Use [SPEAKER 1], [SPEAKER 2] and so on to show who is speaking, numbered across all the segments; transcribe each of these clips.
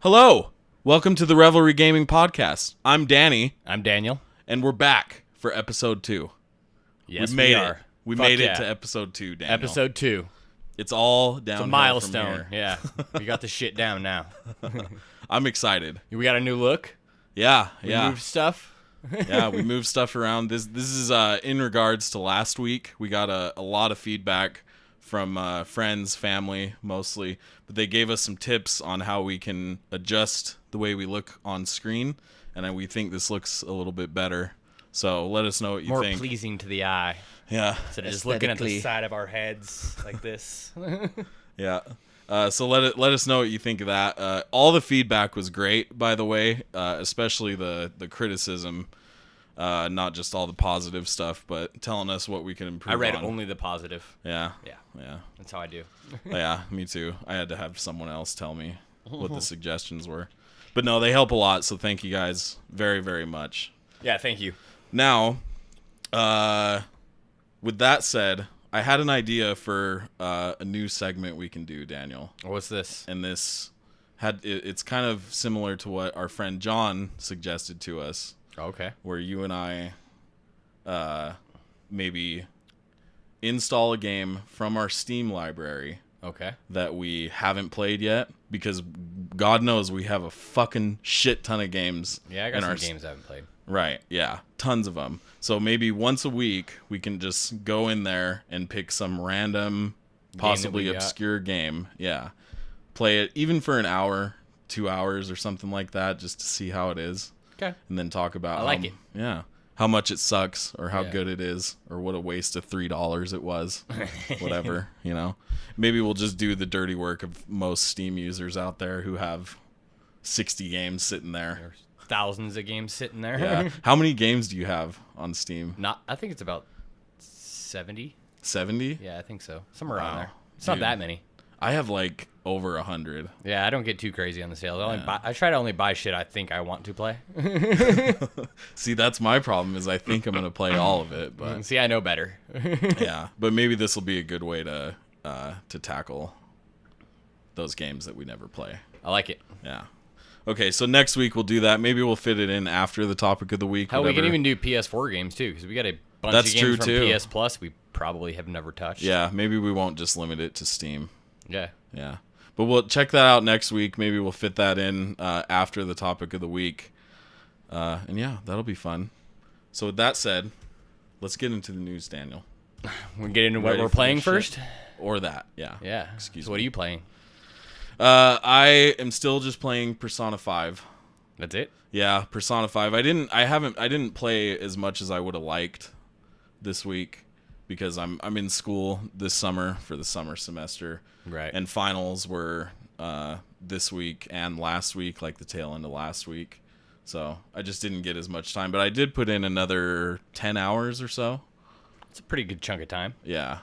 [SPEAKER 1] Hello! Welcome to the Revelry Gaming Podcast. I'm Danny.
[SPEAKER 2] I'm Daniel.
[SPEAKER 1] And we're back for episode 2.
[SPEAKER 2] Yes,
[SPEAKER 1] we
[SPEAKER 2] are.
[SPEAKER 1] We made it to episode 2, Daniel.
[SPEAKER 2] Episode 2.
[SPEAKER 1] It's all downhill.
[SPEAKER 2] It's a milestone.
[SPEAKER 1] From here.
[SPEAKER 2] Yeah. We got the shit down now.
[SPEAKER 1] I'm excited.
[SPEAKER 2] We got a new look.
[SPEAKER 1] Yeah.
[SPEAKER 2] We moved stuff.
[SPEAKER 1] Yeah, we moved stuff around. This is in regards to last week. We got a lot of feedback from friends, family, mostly. But they gave us some tips on how we can adjust the way we look on screen. And we think this looks a little bit better. So let us know what you think.
[SPEAKER 2] More pleasing to the eye.
[SPEAKER 1] Yeah.
[SPEAKER 2] Instead of just looking at the side of our heads like this.
[SPEAKER 1] Yeah. So let us know what you think of that. All the feedback was great, by the way, especially the criticism. Not just all the positive stuff, but telling us what we can improve on.
[SPEAKER 2] I read only the positive.
[SPEAKER 1] Yeah.
[SPEAKER 2] Yeah. That's how I do.
[SPEAKER 1] Yeah, me too. I had to have someone else tell me what the suggestions were. But no, they help a lot, so thank you guys very, very much.
[SPEAKER 2] Yeah, thank you.
[SPEAKER 1] Now, with that said, I had an idea for a new segment we can do, Daniel.
[SPEAKER 2] What's this?
[SPEAKER 1] And it's kind of similar to what our friend John suggested to us.
[SPEAKER 2] Okay.
[SPEAKER 1] Where you and I maybe install a game from our Steam library.
[SPEAKER 2] Okay.
[SPEAKER 1] That we haven't played yet, because God knows we have a fucking shit ton of games.
[SPEAKER 2] Yeah, I got some games I haven't played.
[SPEAKER 1] Right, yeah, tons of them. So maybe once a week we can just go in there and pick some random, possibly obscure game. Yeah, play it even for an hour, 2 hours, or something like that, just to see how it is.
[SPEAKER 2] Okay.
[SPEAKER 1] And then talk about
[SPEAKER 2] I like it.
[SPEAKER 1] Yeah. How much it sucks, or how good it is, or what a waste of $3 it was. Whatever, you know. Maybe we'll just do the dirty work of most Steam users out there who have 60 games sitting there.
[SPEAKER 2] There's thousands of games sitting there.
[SPEAKER 1] Yeah. How many games do you have on Steam?
[SPEAKER 2] I think it's about 70.
[SPEAKER 1] 70?
[SPEAKER 2] Yeah, I think so. Somewhere around there. It's
[SPEAKER 1] Dude.
[SPEAKER 2] not that many.
[SPEAKER 1] I have like over 100.
[SPEAKER 2] Yeah, I don't get too crazy on the sales. I try to only buy shit I think I want to play.
[SPEAKER 1] See, that's my problem, is I think I'm going to play all of it. But
[SPEAKER 2] see, I know better.
[SPEAKER 1] Yeah, but maybe this will be a good way to tackle those games that we never play.
[SPEAKER 2] I like it.
[SPEAKER 1] Yeah. Okay, so next week we'll do that. Maybe we'll fit it in after the topic of the week.
[SPEAKER 2] Hell, we can even do PS4 games too, because we got a bunch of games from PS Plus we probably have never touched.
[SPEAKER 1] Yeah, maybe we won't just limit it to Steam.
[SPEAKER 2] Yeah.
[SPEAKER 1] Yeah. But we'll check that out next week. Maybe we'll fit that in after the topic of the week. And yeah, that'll be fun. So with that said, let's get into the news, Daniel.
[SPEAKER 2] We'll get into what we're playing first?
[SPEAKER 1] Or that, yeah.
[SPEAKER 2] Yeah.
[SPEAKER 1] Excuse
[SPEAKER 2] me.
[SPEAKER 1] So
[SPEAKER 2] what are you playing?
[SPEAKER 1] I am still just playing Persona 5.
[SPEAKER 2] That's it?
[SPEAKER 1] Yeah, Persona 5. I didn't play as much as I would have liked this week, because I'm in school this summer for the summer semester.
[SPEAKER 2] Right.
[SPEAKER 1] And finals were this week and last week, like the tail end of last week. So I just didn't get as much time. But I did put in another 10 hours or so.
[SPEAKER 2] It's a pretty good chunk of time.
[SPEAKER 1] Yeah.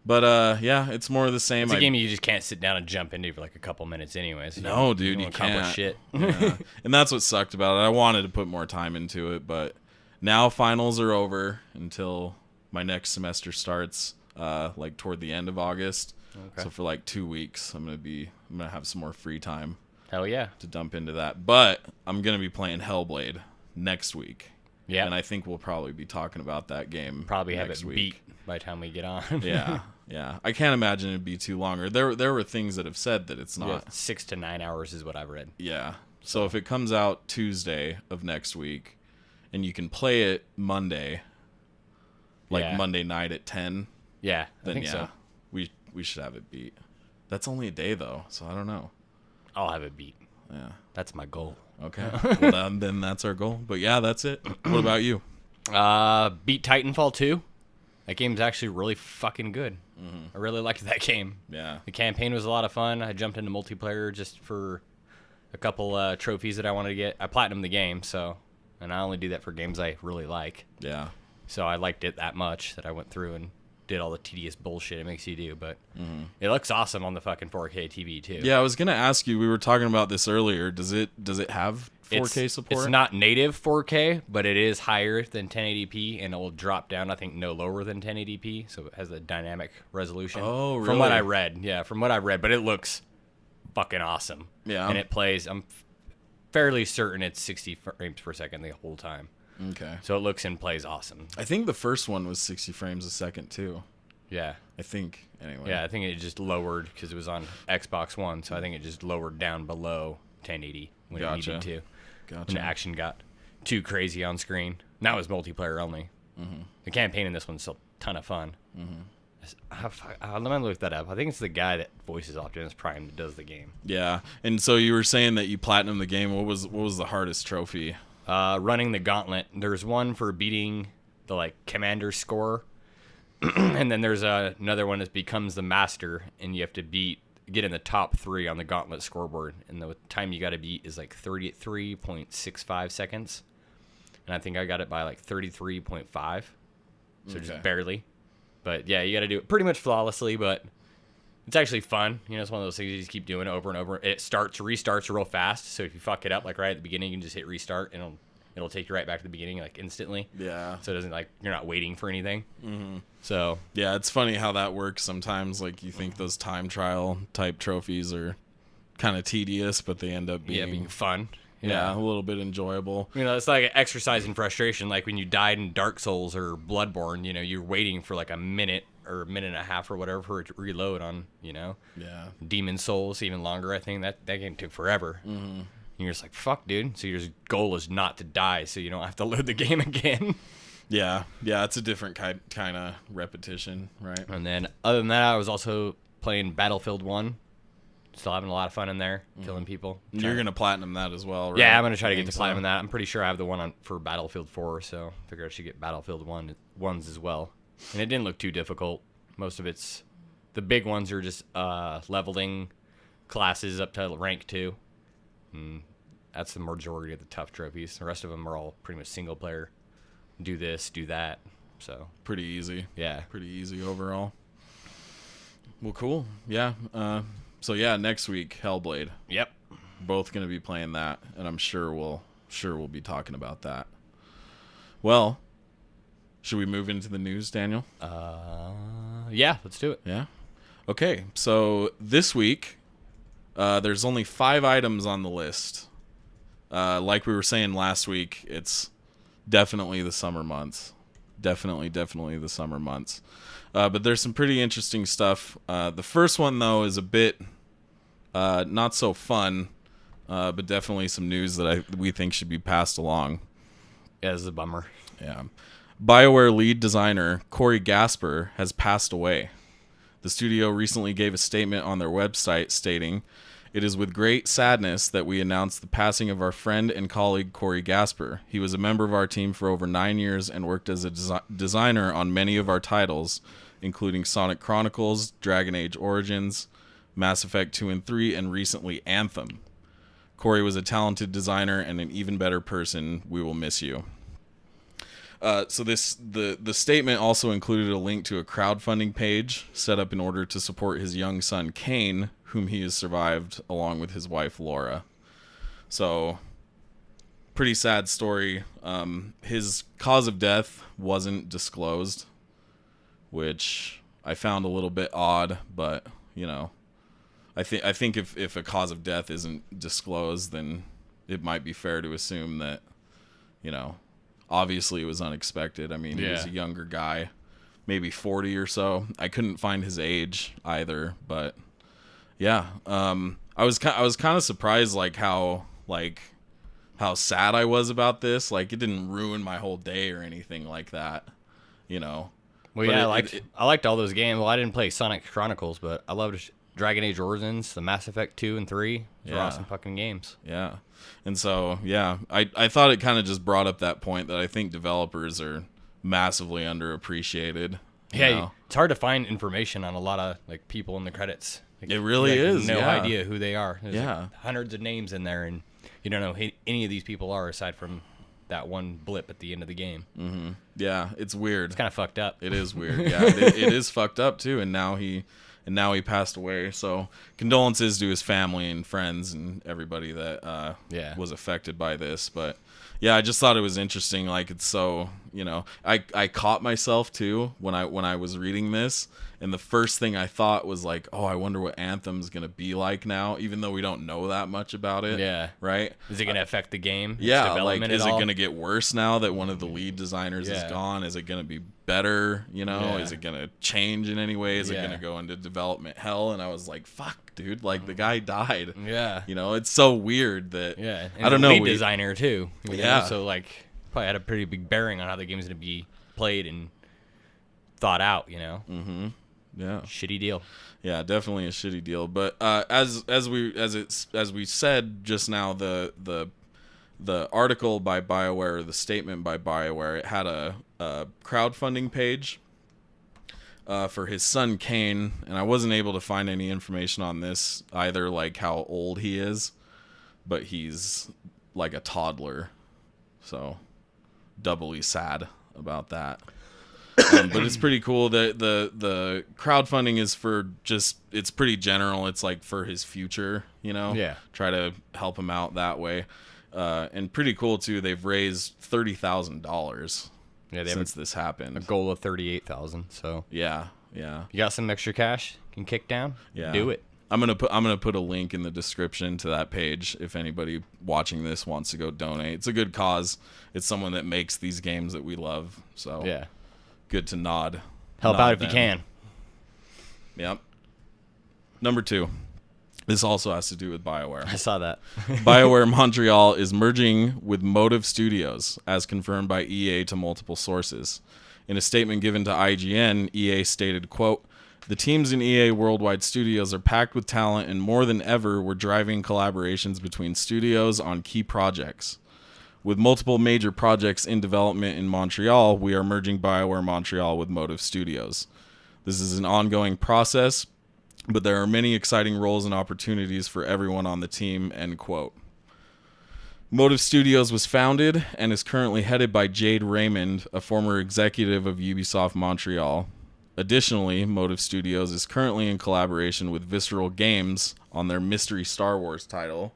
[SPEAKER 1] But yeah, it's more of the same.
[SPEAKER 2] It's a game you just can't sit down and jump into for like a couple minutes anyways.
[SPEAKER 1] No, dude, you can't.
[SPEAKER 2] Shit.
[SPEAKER 1] Yeah. And that's what sucked about it. I wanted to put more time into it, but now finals are over until my next semester starts, like toward the end of August. Okay. So for like 2 weeks, I'm gonna have some more free time.
[SPEAKER 2] Hell yeah.
[SPEAKER 1] To dump into that. But I'm gonna be playing Hellblade next week.
[SPEAKER 2] Yeah.
[SPEAKER 1] And I think we'll probably be talking about that game.
[SPEAKER 2] Probably have
[SPEAKER 1] next
[SPEAKER 2] it
[SPEAKER 1] week.
[SPEAKER 2] beat by the time we get on.
[SPEAKER 1] Yeah. I can't imagine it'd be too longer. There were things that have said that it's not.
[SPEAKER 2] Yeah, 6 to 9 hours is what I've read.
[SPEAKER 1] Yeah. So if it comes out Tuesday of next week, and you can play it Monday, like Monday night at 10.
[SPEAKER 2] Yeah,
[SPEAKER 1] then
[SPEAKER 2] I think so.
[SPEAKER 1] We should have it beat. That's only a day though, so I don't know.
[SPEAKER 2] I'll have it beat.
[SPEAKER 1] Yeah.
[SPEAKER 2] That's my goal.
[SPEAKER 1] Okay. Well, then that's our goal. But yeah, that's it. What about you?
[SPEAKER 2] Beat Titanfall 2. That game's actually really fucking good. I really liked that game.
[SPEAKER 1] Yeah.
[SPEAKER 2] The campaign was a lot of fun. I jumped into multiplayer just for a couple trophies that I wanted to get. I platinumed the game, and I only do that for games I really like.
[SPEAKER 1] Yeah.
[SPEAKER 2] So I liked it that much that I went through and did all the tedious bullshit it makes you do, but it looks awesome on the fucking 4K TV too.
[SPEAKER 1] Yeah, I was gonna ask you. We were talking about this earlier. Does it have 4K support?
[SPEAKER 2] It's not native 4K, but it is higher than 1080p, and it will drop down, I think, no lower than 1080p. So it has a dynamic resolution.
[SPEAKER 1] Oh, really?
[SPEAKER 2] From what I read, but it looks fucking awesome.
[SPEAKER 1] Yeah.
[SPEAKER 2] And it plays. I'm fairly certain it's 60 frames per second the whole time.
[SPEAKER 1] Okay.
[SPEAKER 2] So it looks and plays awesome.
[SPEAKER 1] I think the first one was 60 frames a second too.
[SPEAKER 2] Yeah.
[SPEAKER 1] I think anyway.
[SPEAKER 2] Yeah, I think it just lowered because it was on Xbox One, so I think it just lowered down below 1080 when it needed to.
[SPEAKER 1] Gotcha.
[SPEAKER 2] When the action got too crazy on screen. Now it's multiplayer only. Mm-hmm. The campaign in this one's still a ton of fun. Mm-hmm. Let me look that up. I think it's the guy that voices Optimus Prime that does the game.
[SPEAKER 1] Yeah, and so you were saying that you platinumed the game. What was the hardest trophy?
[SPEAKER 2] Running the gauntlet. There's one for beating the commander score, and then there's another one that becomes the master, and you have to get in the top 3 on the gauntlet scoreboard, and the time you got to beat is 33.65 seconds, and I think I got it by 33.5, so just barely. But yeah, you got to do it pretty much flawlessly, but it's actually fun. It's one of those things you just keep doing over and over. It restarts real fast, so if you fuck it up right at the beginning, you can just hit restart, and it'll take you right back to the beginning instantly. Yeah. So it doesn't you're not waiting for anything. Mm-hmm. So
[SPEAKER 1] yeah, it's funny how that works sometimes. You think those time trial type trophies are kind of tedious, but they end up being
[SPEAKER 2] fun.
[SPEAKER 1] Yeah, a little bit enjoyable.
[SPEAKER 2] It's like an exercise in frustration. Like when you died in Dark Souls or Bloodborne, you're waiting for a minute or a minute and a half or whatever for it to reload on, Yeah. Demon Souls, even longer, I think. That game took forever. Mm-hmm. And you're just like, fuck, dude. So your goal is not to die so you don't have to load the game again.
[SPEAKER 1] Yeah, it's a different kind of repetition, right?
[SPEAKER 2] And then other than that, I was also playing Battlefield 1. Still having a lot of fun in there, killing people.
[SPEAKER 1] You're going to platinum that as well, right?
[SPEAKER 2] Yeah, I'm going to try to get to platinum that. I'm pretty sure I have the one for Battlefield 4, so I figure I should get Battlefield 1s as well. And it didn't look too difficult. Most of the big ones are just leveling classes up to rank 2. And that's the majority of the tough trophies. The rest of them are all pretty much single player. Do this, do that. So
[SPEAKER 1] pretty easy.
[SPEAKER 2] Yeah.
[SPEAKER 1] Pretty easy overall. Well, cool. Yeah. So yeah, next week, Hellblade.
[SPEAKER 2] Yep.
[SPEAKER 1] Both going to be playing that, and I'm sure we'll be talking about that. Well, should we move into the news, Daniel?
[SPEAKER 2] Yeah, let's do it.
[SPEAKER 1] Yeah. Okay. So this week, there's only 5 items on the list. Like we were saying last week, it's definitely the summer months. Definitely the summer months. But there's some pretty interesting stuff. The first one, though, is a bit not so fun, but definitely some news that we think should be passed along.
[SPEAKER 2] Yeah, this is a bummer.
[SPEAKER 1] Yeah. Bioware lead designer Corey Gasper has passed away. The studio recently gave a statement on their website stating, "It is with great sadness that we announce the passing of our friend and colleague Corey Gasper. He was a member of our team for over 9 years and worked as a designer on many of our titles, including Sonic Chronicles, Dragon Age Origins, Mass Effect 2 and 3, and recently Anthem. Corey was a talented designer and an even better person. We will miss you." So the statement also included a link to a crowdfunding page set up in order to support his young son Kane, whom he has survived, along with his wife Laura. So, pretty sad story. His cause of death wasn't disclosed, which I found a little bit odd, but I think if a cause of death isn't disclosed, then it might be fair to assume that obviously it was unexpected. I mean, He was a younger guy, maybe 40 or so. I couldn't find his age either, but yeah, I was kind of surprised how sad I was about this. It didn't ruin my whole day or anything like that,
[SPEAKER 2] Well, yeah, I liked all those games. Well, I didn't play Sonic Chronicles, but I loved Dragon Age Origins, the Mass Effect 2 and 3. Those are awesome fucking games.
[SPEAKER 1] Yeah. And so, yeah, I thought it kind of just brought up that point that I think developers are massively underappreciated.
[SPEAKER 2] Yeah, it's hard to find information on a lot of people in the credits.
[SPEAKER 1] It really is.
[SPEAKER 2] No idea who they are. There's
[SPEAKER 1] hundreds
[SPEAKER 2] of names in there, and you don't know who any of these people are aside from that one blip at the end of the game.
[SPEAKER 1] Mm-hmm. Yeah, it's weird.
[SPEAKER 2] It's kind of fucked up.
[SPEAKER 1] It is weird. Yeah, it is fucked up too. And now he passed away. So condolences to his family and friends and everybody that was affected by this. But yeah, I just thought it was interesting. It's so I caught myself too when I was reading this, And the first thing I thought was like, oh, I wonder what Anthem's going to be like now, even though we don't know that much about it.
[SPEAKER 2] Yeah.
[SPEAKER 1] Right?
[SPEAKER 2] Is it going to affect the game?
[SPEAKER 1] Yeah, like, is it going to get worse now that one of the lead designers is gone? Is it going to be better? You know,
[SPEAKER 2] Yeah.
[SPEAKER 1] is it going to change in any way? Is it
[SPEAKER 2] Yeah.
[SPEAKER 1] going to go into development hell? And I was like, fuck, dude, like the guy died.
[SPEAKER 2] Yeah.
[SPEAKER 1] You know, it's so weird that,
[SPEAKER 2] Yeah. And
[SPEAKER 1] I don't
[SPEAKER 2] the
[SPEAKER 1] know.
[SPEAKER 2] lead designer, too. You know,
[SPEAKER 1] Yeah.
[SPEAKER 2] so, like, probably had a pretty big bearing on how the game's going to be played and thought out, you know?
[SPEAKER 1] Mm-hmm. Yeah.
[SPEAKER 2] Shitty deal.
[SPEAKER 1] Yeah, definitely a shitty deal. But as we said just now, the article by Bioware, or the statement by Bioware, it had a crowdfunding page for his son Kane, and I wasn't able to find any information on this either, like how old he is, but he's like a toddler, so doubly sad about that. But it's pretty cool that the crowdfunding is for just, it's pretty general. It's like for his future, you know?
[SPEAKER 2] Yeah.
[SPEAKER 1] Try to help him out that way. And pretty cool too. They've raised $30,000 since this happened.
[SPEAKER 2] A goal of 38,000. So
[SPEAKER 1] Yeah.
[SPEAKER 2] you got some extra cash, can kick down.
[SPEAKER 1] Yeah.
[SPEAKER 2] Do it.
[SPEAKER 1] I'm gonna put a link in the description to that page if anybody watching this wants to go donate. It's a good cause. It's someone that makes these games that we love. So
[SPEAKER 2] Yeah.
[SPEAKER 1] good to nod.
[SPEAKER 2] Help
[SPEAKER 1] nod
[SPEAKER 2] out if
[SPEAKER 1] them.
[SPEAKER 2] you can.
[SPEAKER 1] Yep. Number 2. This also has to do with BioWare.
[SPEAKER 2] I saw that.
[SPEAKER 1] BioWare Montreal is merging with Motive Studios, as confirmed by EA to multiple sources. In a statement given to IGN, EA stated, quote, "The teams in EA Worldwide Studios are packed with talent, and more than ever, we're driving collaborations between studios on key projects. With multiple major projects in development in Montreal, we are merging BioWare Montreal with Motive Studios. This is an ongoing process, but there are many exciting roles and opportunities for everyone on the team," end quote. Motive Studios was founded and is currently headed by Jade Raymond, a former executive of Ubisoft Montreal. Additionally, Motive Studios is currently in collaboration with Visceral Games on their mystery Star Wars title.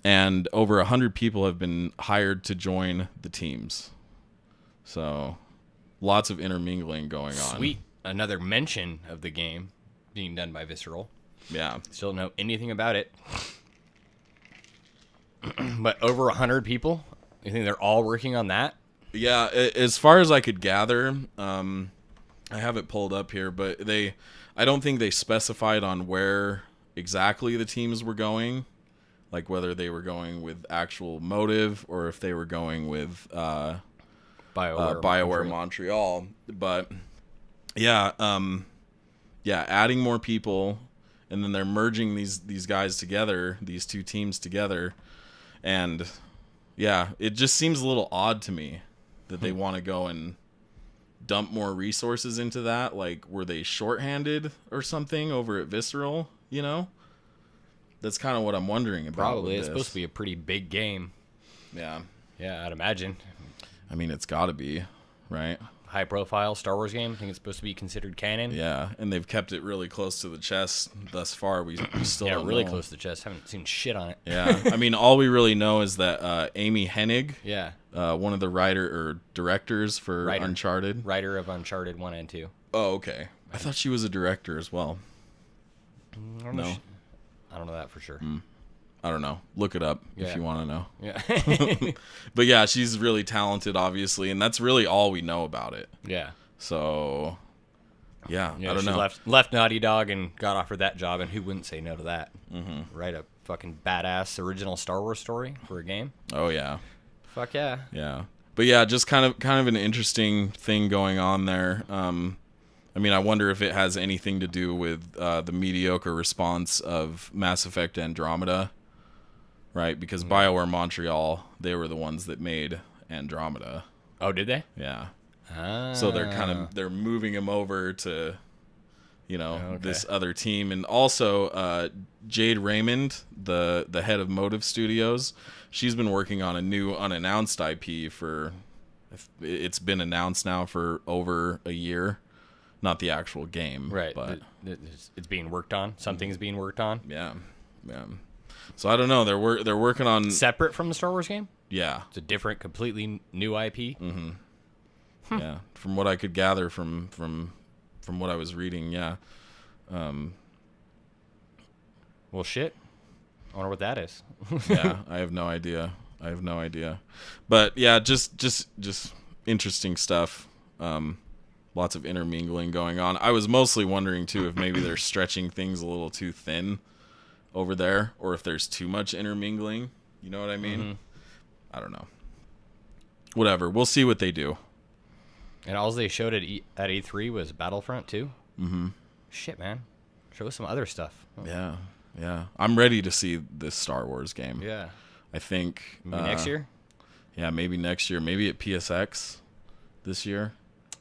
[SPEAKER 1] And over 100 people have been hired to join the teams. So, lots of intermingling going on.
[SPEAKER 2] Sweet. Another mention of the game being done by Visceral.
[SPEAKER 1] Yeah.
[SPEAKER 2] Still don't know anything about it. But over 100 people? You think they're all working on that?
[SPEAKER 1] Yeah, as far as I could gather, I have it pulled up here, but I don't think they specified on where exactly the teams were going, like whether they were going with actual Motive or if they were going with BioWare Montreal. But yeah, adding more people, and then they're merging these guys together, these two teams together, and yeah, it just seems a little odd to me that they want to go and dump more resources into that. Like, were they shorthanded or something over at Visceral? You know, that's kind of what I'm wondering about.
[SPEAKER 2] Probably. It's supposed to be a pretty big game.
[SPEAKER 1] Yeah.
[SPEAKER 2] Yeah, I'd imagine.
[SPEAKER 1] I mean, it's got to be, right?
[SPEAKER 2] High profile Star Wars game. I think it's supposed to be considered canon.
[SPEAKER 1] Yeah, and they've kept it really close to the chest thus far. We still don't
[SPEAKER 2] really
[SPEAKER 1] know.
[SPEAKER 2] close to the chest. Haven't seen shit on it.
[SPEAKER 1] Yeah, I mean, all we really know is that Amy Hennig,
[SPEAKER 2] Yeah.
[SPEAKER 1] one of the directors for Uncharted.
[SPEAKER 2] Writer of Uncharted 1 and 2.
[SPEAKER 1] Oh, okay. I thought she was a director as well.
[SPEAKER 2] I don't know. I don't know that for sure.
[SPEAKER 1] I don't know. Look it up if
[SPEAKER 2] Yeah.
[SPEAKER 1] you want to know.
[SPEAKER 2] Yeah.
[SPEAKER 1] But yeah, she's really talented, obviously, and that's really all we know about it.
[SPEAKER 2] Yeah.
[SPEAKER 1] So, yeah, I don't
[SPEAKER 2] she
[SPEAKER 1] know.
[SPEAKER 2] left Naughty Dog and got offered that job, and who wouldn't say no to that? Mm-hmm. Write a fucking badass original Star Wars story for a game.
[SPEAKER 1] Oh yeah,
[SPEAKER 2] Fuck yeah.
[SPEAKER 1] yeah. But yeah, just kind of an interesting thing going on there. I mean, I wonder if it has anything to do with the mediocre response of Mass Effect Andromeda, right? Because BioWare Montreal, they were the ones that made Andromeda.
[SPEAKER 2] Oh, did they?
[SPEAKER 1] Yeah.
[SPEAKER 2] Ah.
[SPEAKER 1] So they're moving him over to,
[SPEAKER 2] Okay.
[SPEAKER 1] this other team. And also Jade Raymond, the head of Motive Studios, she's been working on a new unannounced IP it's been announced now for over a year. Not the actual game.
[SPEAKER 2] Right.
[SPEAKER 1] But
[SPEAKER 2] it's being worked on. Something's being worked on.
[SPEAKER 1] yeah. So I don't know. They're working on.
[SPEAKER 2] Separate from the Star Wars game?
[SPEAKER 1] Yeah.
[SPEAKER 2] It's a different, completely new IP?
[SPEAKER 1] Yeah. From what I could gather from from what I was reading, yeah.
[SPEAKER 2] Well, shit. I wonder what that is.
[SPEAKER 1] Yeah, I have no idea. But yeah, just interesting stuff. Lots of intermingling going on. I was mostly wondering too if maybe they're stretching things a little too thin over there, or if there's too much intermingling. You know what I mean?
[SPEAKER 2] Mm-hmm.
[SPEAKER 1] I don't know. Whatever. We'll see what they do.
[SPEAKER 2] And all they showed at E3 was Battlefront 2?
[SPEAKER 1] Mm-hmm.
[SPEAKER 2] Shit, man. Show us some other stuff.
[SPEAKER 1] Yeah. I'm ready to see this Star Wars game.
[SPEAKER 2] Yeah.
[SPEAKER 1] I think...
[SPEAKER 2] Maybe next year?
[SPEAKER 1] Yeah, maybe next year. Maybe at PSX this year.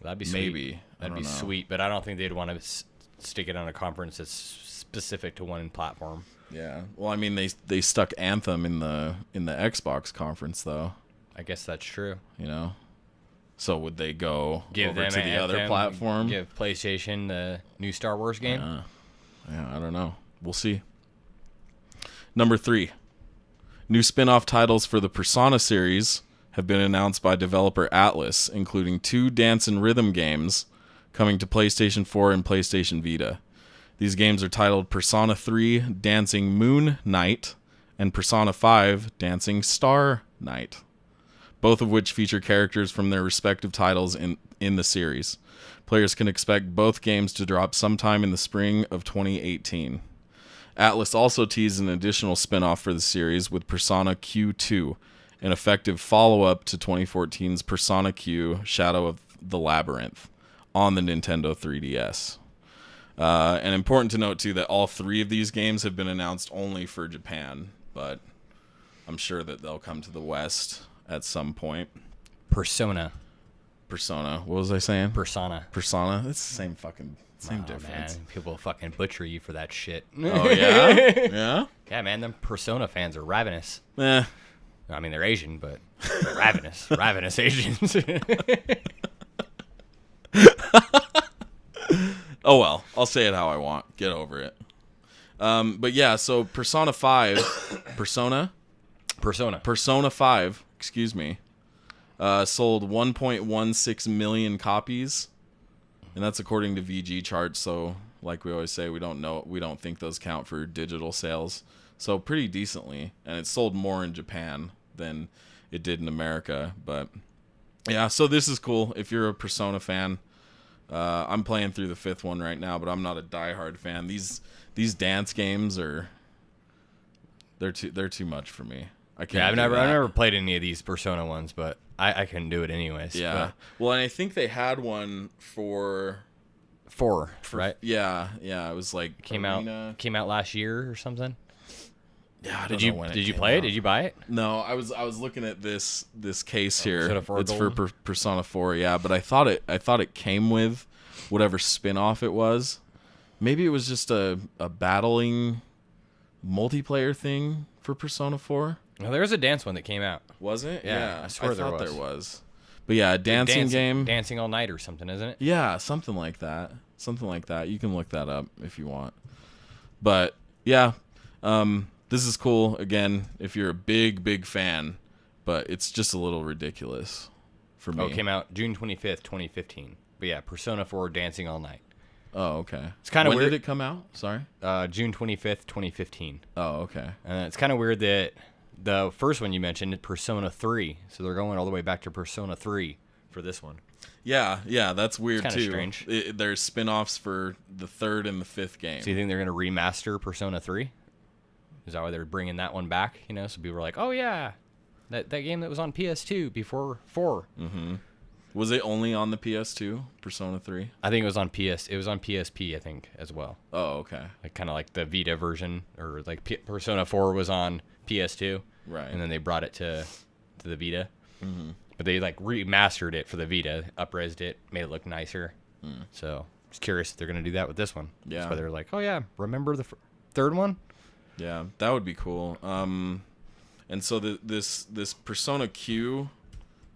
[SPEAKER 2] That'd be sweet.
[SPEAKER 1] Maybe.
[SPEAKER 2] That'd be sweet, but I don't think they'd want to stick it on a conference that's specific to one platform.
[SPEAKER 1] Yeah. Well, I mean, they stuck Anthem in the Xbox conference, though.
[SPEAKER 2] I guess that's true.
[SPEAKER 1] You know? So would they go
[SPEAKER 2] Give
[SPEAKER 1] over
[SPEAKER 2] them
[SPEAKER 1] to the
[SPEAKER 2] Anthem,
[SPEAKER 1] other platform?
[SPEAKER 2] Give PlayStation the new Star Wars game?
[SPEAKER 1] Yeah, I don't know. We'll see. Number 3. New spin-off titles for the Persona series have been announced by developer Atlas, including 2 dance and rhythm games coming to PlayStation 4 and PlayStation Vita. These games are titled Persona 3 Dancing Moon Night and Persona 5 Dancing Star Night, both of which feature characters from their respective titles in the series. Players can expect both games to drop sometime in the spring of 2018. Atlas also teased an additional spin-off for the series with Persona Q2, an effective follow-up to 2014's Persona Q Shadow of the Labyrinth on the Nintendo 3DS. And important to note, too, that all 3 of these games have been announced only for Japan, but I'm sure that they'll come to the West at some point.
[SPEAKER 2] Persona.
[SPEAKER 1] What was I saying?
[SPEAKER 2] Persona.
[SPEAKER 1] It's the same difference.
[SPEAKER 2] Man. People fucking butcher you for that shit.
[SPEAKER 1] Oh, yeah? Yeah?
[SPEAKER 2] Yeah, man, them Persona fans are ravenous.
[SPEAKER 1] Eh.
[SPEAKER 2] I mean, they're Asian, but they're ravenous. Ravenous Asians.
[SPEAKER 1] Oh, well. I'll say it how I want. Get over it. But yeah, so Persona 5... Persona 5, excuse me, sold 1.16 million copies, and that's according to VG charts. So, like we always say, we don't think those count for digital sales. So pretty decently, and it sold more in Japan than it did in America. But yeah, so this is cool if you're a Persona fan. I'm playing through the 5th one right now, but I'm not a diehard fan. These dance games they're too much for me. I can't.
[SPEAKER 2] Yeah, I've never played any of these Persona ones, but I couldn't do it anyways.
[SPEAKER 1] Yeah.
[SPEAKER 2] But
[SPEAKER 1] Well, and I think they had one for
[SPEAKER 2] 4, right?
[SPEAKER 1] Yeah. It was like
[SPEAKER 2] Came out last year or something.
[SPEAKER 1] Yeah, I don't know when
[SPEAKER 2] Did you play it? Did you buy it?
[SPEAKER 1] No, I was looking at this case here.
[SPEAKER 2] Persona 4
[SPEAKER 1] it's
[SPEAKER 2] Golden?
[SPEAKER 1] for Persona 4, yeah, but I thought it came with whatever spin-off it was. Maybe it was just a battling multiplayer thing for Persona 4.
[SPEAKER 2] No, there was a dance one that came out.
[SPEAKER 1] Was it?
[SPEAKER 2] Yeah, I swear
[SPEAKER 1] thought
[SPEAKER 2] there
[SPEAKER 1] there was. But yeah, a dancing game.
[SPEAKER 2] Dancing all night or something, isn't it?
[SPEAKER 1] Yeah, something like that. You can look that up if you want. But yeah, this is cool. Again, if you're a big fan, but it's just a little ridiculous for me.
[SPEAKER 2] Oh, it came out June 25th, 2015. But yeah, Persona 4 Dancing All Night.
[SPEAKER 1] Oh, okay.
[SPEAKER 2] It's kind of weird.
[SPEAKER 1] When did it come out? Sorry.
[SPEAKER 2] June 25th, 2015.
[SPEAKER 1] Oh, okay.
[SPEAKER 2] And it's kind of weird that the first one you mentioned, Persona 3. So they're going all the way back to Persona 3 for this one.
[SPEAKER 1] Yeah, that's weird
[SPEAKER 2] it's
[SPEAKER 1] too.
[SPEAKER 2] Strange.
[SPEAKER 1] There's spin-offs for the 3rd and the 5th game.
[SPEAKER 2] So you think they're going to remaster Persona 3? Is that why they're bringing that one back? You know, so people were like, "Oh yeah, that game that was on PS2 before 4."
[SPEAKER 1] Mm-hmm. Was it only on the PS2, Persona 3?
[SPEAKER 2] I think it was on It was on PSP, I think, as well.
[SPEAKER 1] Oh, okay.
[SPEAKER 2] Like kind of like the Vita version, or like Persona 4 was on PS2,
[SPEAKER 1] right?
[SPEAKER 2] And then they brought it to the Vita.
[SPEAKER 1] Mm-hmm.
[SPEAKER 2] But they like remastered it for the Vita, up-resed it, made it look nicer. So just curious if they're gonna do that with this one.
[SPEAKER 1] Yeah.
[SPEAKER 2] That's why they're like, "Oh yeah, remember the 3rd one?"
[SPEAKER 1] Yeah, that would be cool. And so this Persona Q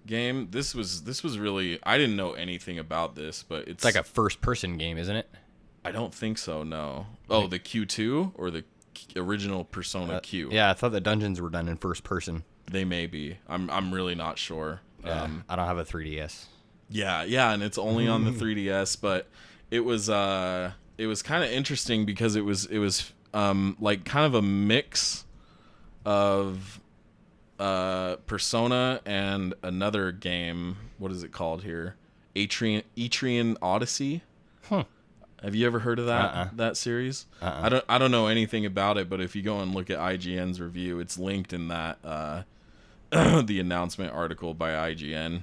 [SPEAKER 1] game, this was really, I didn't know anything about this, but it's
[SPEAKER 2] like a first-person game, isn't it?
[SPEAKER 1] I don't think so. No. Oh, the Q2 or the original Persona Q?
[SPEAKER 2] Yeah, I thought the dungeons were done in first person.
[SPEAKER 1] They may be. I'm really not sure.
[SPEAKER 2] Yeah, I don't have a 3DS.
[SPEAKER 1] Yeah, and it's only on the 3DS, but it was kind of interesting because it was like kind of a mix of Persona and another game. What is it called here? Etrian Odyssey. Have you ever heard of that that series? I don't know anything about it, but if you go and look at IGN's review, it's linked in that the announcement article by IGN.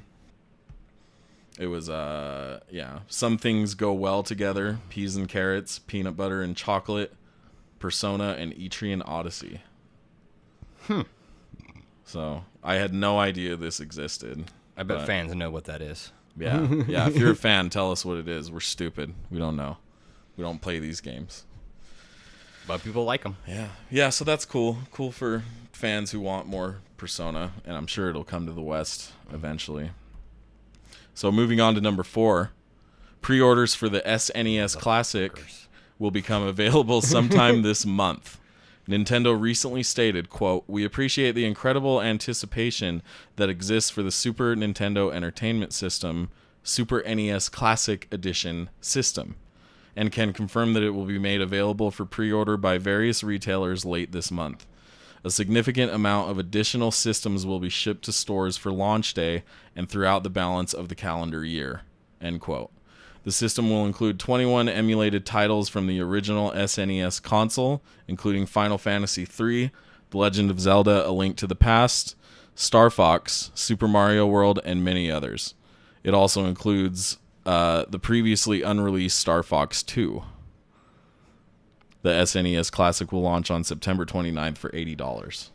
[SPEAKER 1] It was some things go well together: peas and carrots, peanut butter and chocolate, Persona and Etrian Odyssey. So I had no idea this existed.
[SPEAKER 2] I bet fans know what that is.
[SPEAKER 1] Yeah. If you're a fan, tell us what it is. We're stupid. We don't know. We don't play these games.
[SPEAKER 2] But people like them.
[SPEAKER 1] Yeah. So that's cool. Cool for fans who want more Persona, and I'm sure it'll come to the West eventually. So moving on to number 4, pre-orders for the SNES Classic will become available sometime this month. Nintendo recently stated, quote, "We appreciate the incredible anticipation that exists for the Super Nintendo Entertainment System Super NES Classic Edition system, and can confirm that it will be made available for pre-order by various retailers late this month. A significant amount of additional systems will be shipped to stores for launch day and throughout the balance of the calendar year," end quote. The system will include 21 emulated titles from the original SNES console, including Final Fantasy III, The Legend of Zelda: A Link to the Past, Star Fox, Super Mario World, and many others. It also includes the previously unreleased Star Fox 2. The SNES Classic will launch on September 29th for $80.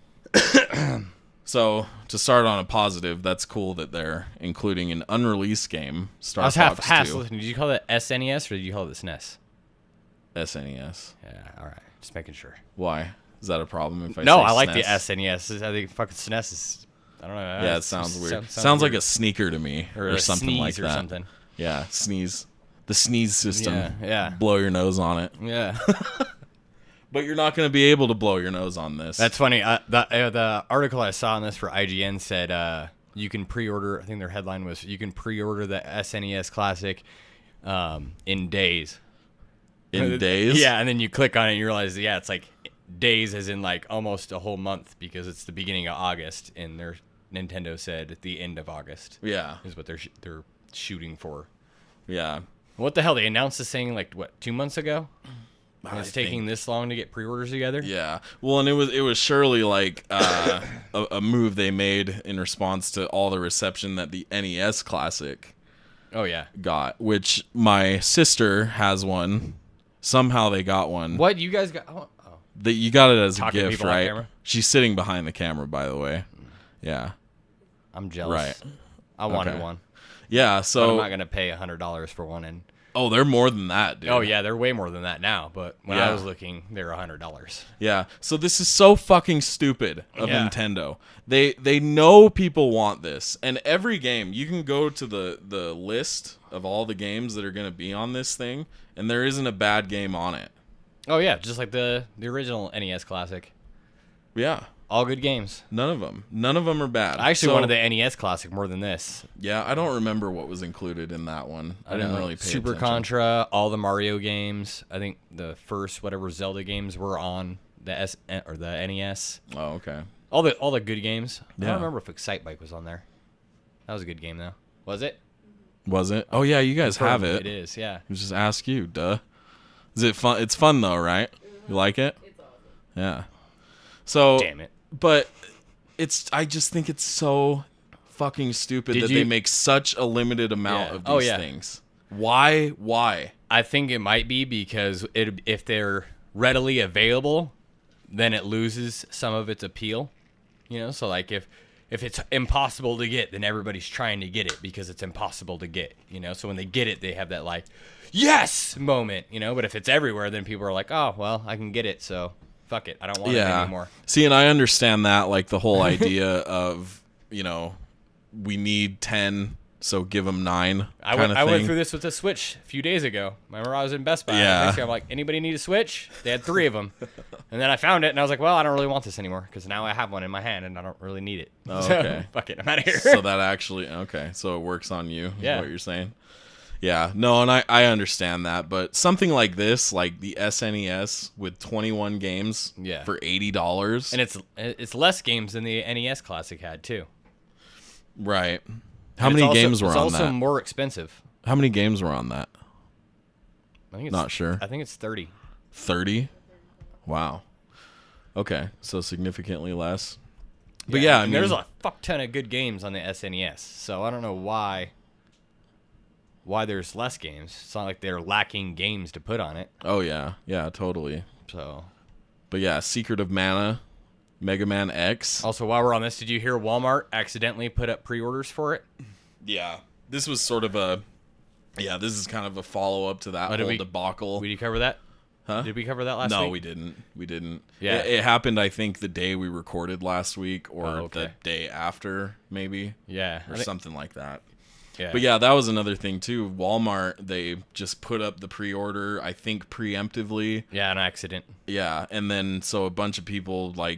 [SPEAKER 1] So, to start on a positive, that's cool that they're including an unreleased game, Star Fox 2.
[SPEAKER 2] Did you call it SNES or did you call it the SNES?
[SPEAKER 1] SNES.
[SPEAKER 2] Yeah, all right. Just making sure.
[SPEAKER 1] Why? Is that a problem if I say
[SPEAKER 2] No, I like
[SPEAKER 1] SNES?
[SPEAKER 2] the SNES. I think fucking SNES is, I don't know.
[SPEAKER 1] Yeah, it sounds weird. Sounds like a sneaker to me or something
[SPEAKER 2] sneeze
[SPEAKER 1] like that.
[SPEAKER 2] Or something.
[SPEAKER 1] Yeah, sneeze. The sneeze system.
[SPEAKER 2] Yeah.
[SPEAKER 1] Blow your nose on it.
[SPEAKER 2] Yeah.
[SPEAKER 1] But you're not going to be able to blow your nose on this.
[SPEAKER 2] That's funny. The article I saw on this for IGN said you can pre-order. I think their headline was you can pre-order the SNES Classic in days.
[SPEAKER 1] In days?
[SPEAKER 2] Yeah, and then you click on it and you realize, it's like days as in like almost a whole month because it's the beginning of August and their Nintendo said at the end of August.
[SPEAKER 1] Yeah.
[SPEAKER 2] Is what they're shooting for.
[SPEAKER 1] Yeah.
[SPEAKER 2] What the hell? They announced this thing like, 2 months ago? And it's taking this long to get pre-orders together?
[SPEAKER 1] Yeah. Well, and it was surely like a move they made in response to all the reception that the NES Classic got, which my sister has one. Somehow they got one.
[SPEAKER 2] What? You guys got... Oh.
[SPEAKER 1] That you got it as
[SPEAKER 2] Talking
[SPEAKER 1] a gift, right? She's sitting behind the camera, by the way. Yeah.
[SPEAKER 2] I'm jealous.
[SPEAKER 1] Right.
[SPEAKER 2] I wanted one.
[SPEAKER 1] Yeah, so...
[SPEAKER 2] But I'm not going to pay $100 for one. And
[SPEAKER 1] oh, they're more than that, dude.
[SPEAKER 2] Oh, yeah, they're way more than that now. But when I was looking, they were $100.
[SPEAKER 1] Yeah, so this is so fucking stupid of Nintendo. They know people want this. And every game, you can go to the list of all the games that are going to be on this thing, and there isn't a bad game on it.
[SPEAKER 2] Oh, yeah, just like the original NES Classic.
[SPEAKER 1] Yeah.
[SPEAKER 2] All good games.
[SPEAKER 1] None of them are bad.
[SPEAKER 2] I actually wanted the NES Classic more than this.
[SPEAKER 1] Yeah, I don't remember what was included in that one. I didn't really pay
[SPEAKER 2] Super
[SPEAKER 1] attention.
[SPEAKER 2] Contra, all the Mario games. I think the first whatever Zelda games were on the the NES.
[SPEAKER 1] Oh, okay.
[SPEAKER 2] All the good games. I
[SPEAKER 1] Yeah.
[SPEAKER 2] don't remember if Excite Bike was on there. That was a good game though. Was it?
[SPEAKER 1] Was it? Oh yeah, you guys have it.
[SPEAKER 2] It is, yeah.
[SPEAKER 1] I just ask you, duh. Is it fun? It's fun though, right? You like it?
[SPEAKER 3] It's awesome.
[SPEAKER 1] Yeah. So
[SPEAKER 2] Damn it.
[SPEAKER 1] But I just think it's so fucking stupid that they make such a limited amount of these things. Why?
[SPEAKER 2] I think it might be because if they're readily available, then it loses some of its appeal. You know, so like if it's impossible to get, then everybody's trying to get it because it's impossible to get. You know, so when they get it, they have that like, yes moment. You know, but if it's everywhere, then people are like, oh well, I can get it, so fuck it, I don't want it anymore.
[SPEAKER 1] See, and I understand that, like the whole idea of, you know, we need 10, so give them 9.
[SPEAKER 2] I went through this with a Switch a few days ago. Remember, I was in Best Buy.
[SPEAKER 1] Yeah.
[SPEAKER 2] I'm like, anybody need a Switch? They had 3 of them. And then I found it, and I was like, well, I don't really want this anymore because now I have one in my hand, and I don't really need it.
[SPEAKER 1] Oh,
[SPEAKER 2] So,
[SPEAKER 1] okay.
[SPEAKER 2] fuck it, I'm out of here.
[SPEAKER 1] So that actually, okay, so it works on you, is
[SPEAKER 2] Yeah.
[SPEAKER 1] what you're saying. Yeah, no, and I understand that, but something like this, like the SNES with 21 games
[SPEAKER 2] Yeah.
[SPEAKER 1] for $80.
[SPEAKER 2] And it's less games than the NES Classic had too.
[SPEAKER 1] Right. How
[SPEAKER 2] And
[SPEAKER 1] many
[SPEAKER 2] it's also,
[SPEAKER 1] games were
[SPEAKER 2] it's
[SPEAKER 1] on
[SPEAKER 2] also
[SPEAKER 1] that?
[SPEAKER 2] more expensive.
[SPEAKER 1] How many games were on that?
[SPEAKER 2] I think it's
[SPEAKER 1] Not sure.
[SPEAKER 2] I think it's 30.
[SPEAKER 1] 30? Wow. Okay, so significantly less. But yeah, I mean,
[SPEAKER 2] there's a fuck ton of good games on the SNES, so I don't know why there's less games. It's not like they're lacking games to put on it.
[SPEAKER 1] oh yeah, totally.
[SPEAKER 2] So,
[SPEAKER 1] But yeah, Secret of Mana, Mega Man X.
[SPEAKER 2] also while we're on this, did you hear Walmart accidentally put up pre-orders for it?
[SPEAKER 1] Yeah, this was sort of this is kind of a follow up to that
[SPEAKER 2] did
[SPEAKER 1] whole
[SPEAKER 2] we-
[SPEAKER 1] debacle.
[SPEAKER 2] Did you cover that?
[SPEAKER 1] Huh?
[SPEAKER 2] Did we cover that last week?
[SPEAKER 1] No, we didn't. We didn't.
[SPEAKER 2] Yeah.
[SPEAKER 1] It happened, I think, the day we recorded last week, or
[SPEAKER 2] Oh, okay.
[SPEAKER 1] the day after, maybe,
[SPEAKER 2] Yeah.
[SPEAKER 1] or something like that.
[SPEAKER 2] Yeah.
[SPEAKER 1] But yeah, that was another thing too. Walmart, they just put up the pre-order, I think, preemptively.
[SPEAKER 2] Yeah, an accident.
[SPEAKER 1] Yeah, and then so a bunch of people got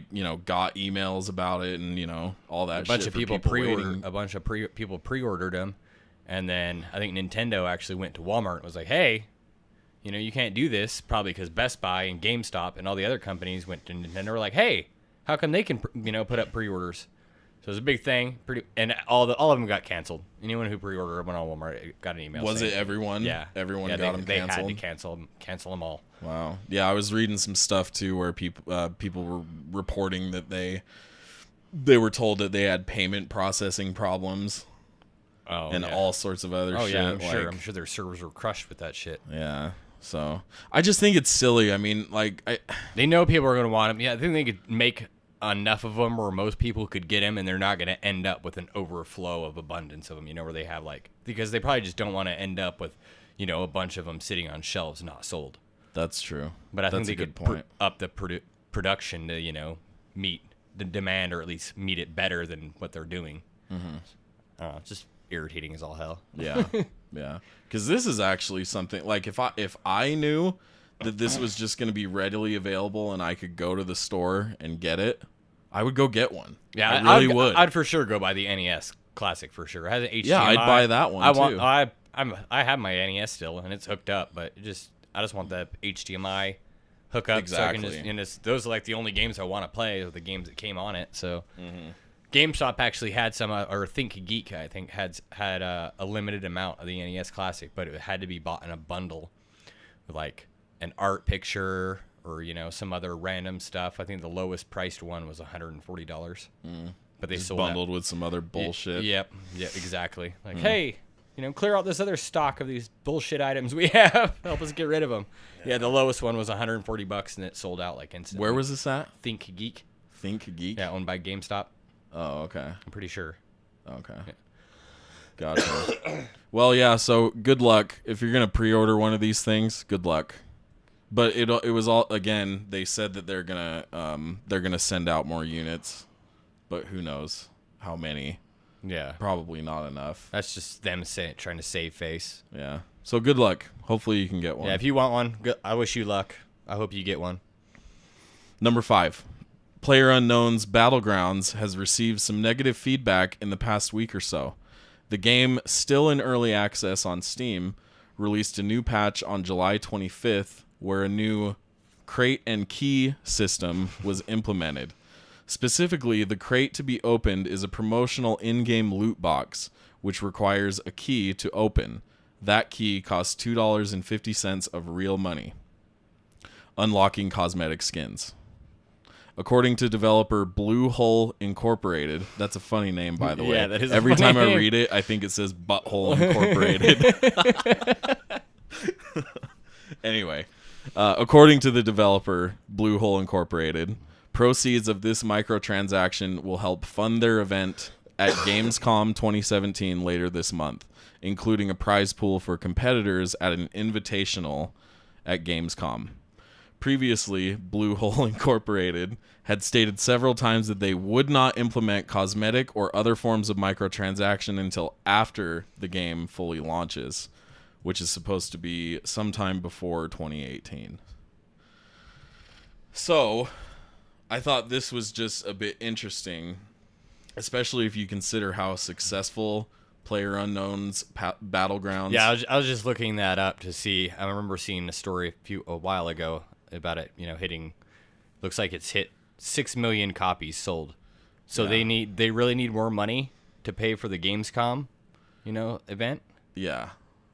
[SPEAKER 1] emails about it, and all that.
[SPEAKER 2] A bunch
[SPEAKER 1] shit
[SPEAKER 2] of
[SPEAKER 1] for
[SPEAKER 2] people
[SPEAKER 1] waiting.
[SPEAKER 2] people pre-ordered them, and then I think Nintendo actually went to Walmart and was like, "Hey, you can't do this," probably because Best Buy and GameStop and all the other companies went to Nintendo. Were like, "Hey, how come they can put up pre-orders?" So it was a big thing. And all of them got canceled. Anyone who pre-ordered went on Walmart got an email.
[SPEAKER 1] Was
[SPEAKER 2] saying,
[SPEAKER 1] it everyone?
[SPEAKER 2] Yeah,
[SPEAKER 1] everyone
[SPEAKER 2] yeah,
[SPEAKER 1] got them
[SPEAKER 2] they
[SPEAKER 1] canceled.
[SPEAKER 2] had to cancel them all.
[SPEAKER 1] Wow. Yeah, I was reading some stuff too where people were reporting that they were told that they had payment processing problems and all sorts of other shit.
[SPEAKER 2] Yeah, I'm sure their servers were crushed with that shit.
[SPEAKER 1] Yeah. So I just think it's silly. I mean,
[SPEAKER 2] They know people are going to want them. Yeah, I think they could make enough of them where most people could get them, and they're not going to end up with an overflow of abundance of them, where they have because they probably just don't want to end up with, a bunch of them sitting on shelves not sold.
[SPEAKER 1] that's true.
[SPEAKER 2] But I
[SPEAKER 1] That's
[SPEAKER 2] think they
[SPEAKER 1] a good
[SPEAKER 2] could
[SPEAKER 1] point.
[SPEAKER 2] up the production to, meet the demand, or at least meet it better than what they're doing. Mm-hmm. It's just irritating as all hell.
[SPEAKER 1] Yeah. Yeah. Because this is actually something like if I knew that this was just going to be readily available and I could go to the store and get it, I would go get one.
[SPEAKER 2] Yeah,
[SPEAKER 1] I really would.
[SPEAKER 2] I'd for sure go buy the NES Classic for sure. It has an HDMI.
[SPEAKER 1] Yeah, I'd buy that one too.
[SPEAKER 2] I have my NES still, and it's hooked up, but I just want the HDMI hookup.
[SPEAKER 1] Exactly.
[SPEAKER 2] So I can those are like the only games I want to play, are the games that came on it. So GameStop actually had some, or ThinkGeek, I think, had a limited amount of the NES Classic, but it had to be bought in a bundle with like an art picture or some other random stuff. I think the lowest priced one was $140. But they
[SPEAKER 1] Just
[SPEAKER 2] sold
[SPEAKER 1] bundled with some other bullshit.
[SPEAKER 2] Yep, exactly. Like, hey, clear out this other stock of these bullshit items we have. Help us get rid of them. Yeah, the lowest one was $140, and it sold out like instantly.
[SPEAKER 1] Where was this at?
[SPEAKER 2] ThinkGeek.
[SPEAKER 1] ThinkGeek?
[SPEAKER 2] Yeah, owned by GameStop.
[SPEAKER 1] Oh, okay.
[SPEAKER 2] I'm pretty sure.
[SPEAKER 1] Okay. Gotcha. Well, yeah, so good luck. If you're going to pre-order one of these things, good luck. But it was all, again, they said that they're going to send out more units, but who knows how many.
[SPEAKER 2] Yeah.
[SPEAKER 1] Probably not enough.
[SPEAKER 2] That's just them trying to save face.
[SPEAKER 1] Yeah. So good luck. Hopefully you can get one.
[SPEAKER 2] Yeah, if you want one, I wish you luck. I hope you get one.
[SPEAKER 1] Number 5. PlayerUnknown's Battlegrounds has received some negative feedback in the past week or so. The game, still in early access on Steam, released a new patch on July 25th where a new crate and key system was implemented. Specifically, the crate to be opened is a promotional in-game loot box, which requires a key to open. That key costs $2.50 of real money. Unlocking cosmetic skins. According to developer Blue Hole Incorporated, that's a funny name, by the way.
[SPEAKER 2] Yeah, that is a
[SPEAKER 1] Every
[SPEAKER 2] funny
[SPEAKER 1] time I
[SPEAKER 2] name.
[SPEAKER 1] read it, I think it says Butthole Incorporated. Anyway, according to the developer Blue Hole Incorporated, proceeds of this microtransaction will help fund their event at Gamescom 2017 later this month, including a prize pool for competitors at an invitational at Gamescom. Previously, Blue Hole Incorporated had stated several times that they would not implement cosmetic or other forms of microtransaction until after the game fully launches, which is supposed to be sometime before 2018. So, I thought this was just a bit interesting, especially if you consider how successful PlayerUnknown's Battlegrounds.
[SPEAKER 2] Yeah, I was just looking that up to see. I remember seeing a story a while ago about it. Hitting. Looks like it's hit 6 million copies sold. So they really need more money to pay for the Gamescom, event.
[SPEAKER 1] Yeah.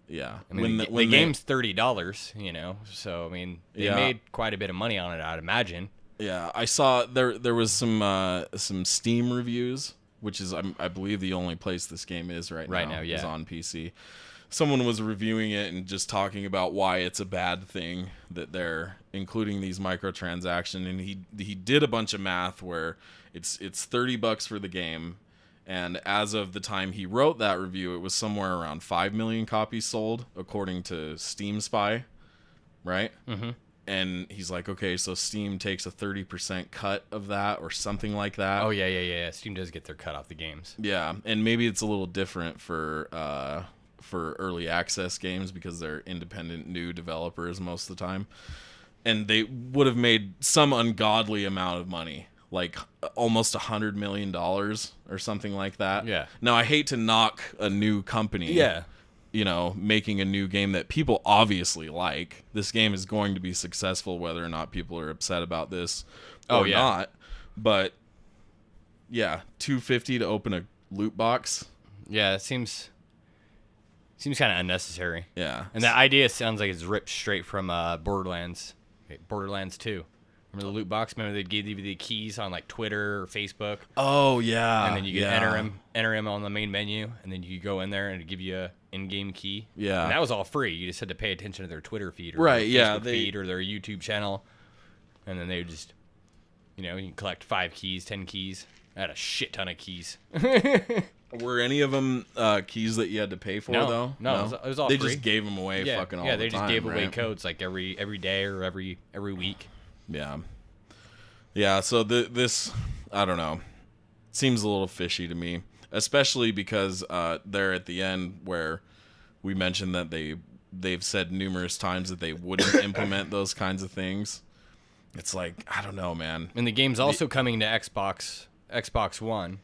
[SPEAKER 1] Yeah.
[SPEAKER 2] I mean, the game's $30, so I mean, they made quite a bit of money on it, I'd imagine.
[SPEAKER 1] Yeah, I saw there was some Steam reviews, which is I believe the only place this game is right now.
[SPEAKER 2] Yeah,
[SPEAKER 1] is on PC. Someone was reviewing it and just talking about why it's a bad thing that they're including these microtransactions, and he did a bunch of math where it's $30 for the game. And as of the time he wrote that review, it was somewhere around 5 million copies sold, according to Steam Spy, right? Mm-hmm. And he's like, okay, so Steam takes a 30% cut of that or something like that.
[SPEAKER 2] Oh, yeah. Steam does get their cut off the games.
[SPEAKER 1] Yeah, and maybe it's a little different for early access games because they're independent new developers most of the time. And they would have made some ungodly amount of money. Like almost $100 million or something like that.
[SPEAKER 2] Yeah.
[SPEAKER 1] Now, I hate to knock a new company.
[SPEAKER 2] Yeah.
[SPEAKER 1] Making a new game that people obviously like. This game is going to be successful whether or not people are upset about this or not. But yeah, $250 to open a loot box.
[SPEAKER 2] Yeah, it seems kind of unnecessary.
[SPEAKER 1] Yeah.
[SPEAKER 2] And the idea sounds like it's ripped straight from Borderlands 2. Remember the loot box? Remember they gave you the keys on like Twitter or Facebook?
[SPEAKER 1] Oh yeah.
[SPEAKER 2] And then you could enter him on the main menu, and then you go in there and it'd give you a in-game key.
[SPEAKER 1] Yeah.
[SPEAKER 2] And that was all free. You just had to pay attention to their Twitter feed or
[SPEAKER 1] their
[SPEAKER 2] Facebook feed or their YouTube channel, and then they would just, you can collect 5 keys, 10 keys. I had a shit ton of keys.
[SPEAKER 1] Were any of them keys that you had to pay for though?
[SPEAKER 2] No, it was all
[SPEAKER 1] they
[SPEAKER 2] free.
[SPEAKER 1] just gave them away fucking all the time.
[SPEAKER 2] Yeah, they just gave away
[SPEAKER 1] right?
[SPEAKER 2] codes like every day or every week.
[SPEAKER 1] Yeah. Yeah, so this, I don't know, seems a little fishy to me, especially because they're at the end where we mentioned that they've said numerous times that they wouldn't implement those kinds of things. It's like, I don't know, man.
[SPEAKER 2] And the game's also coming to Xbox One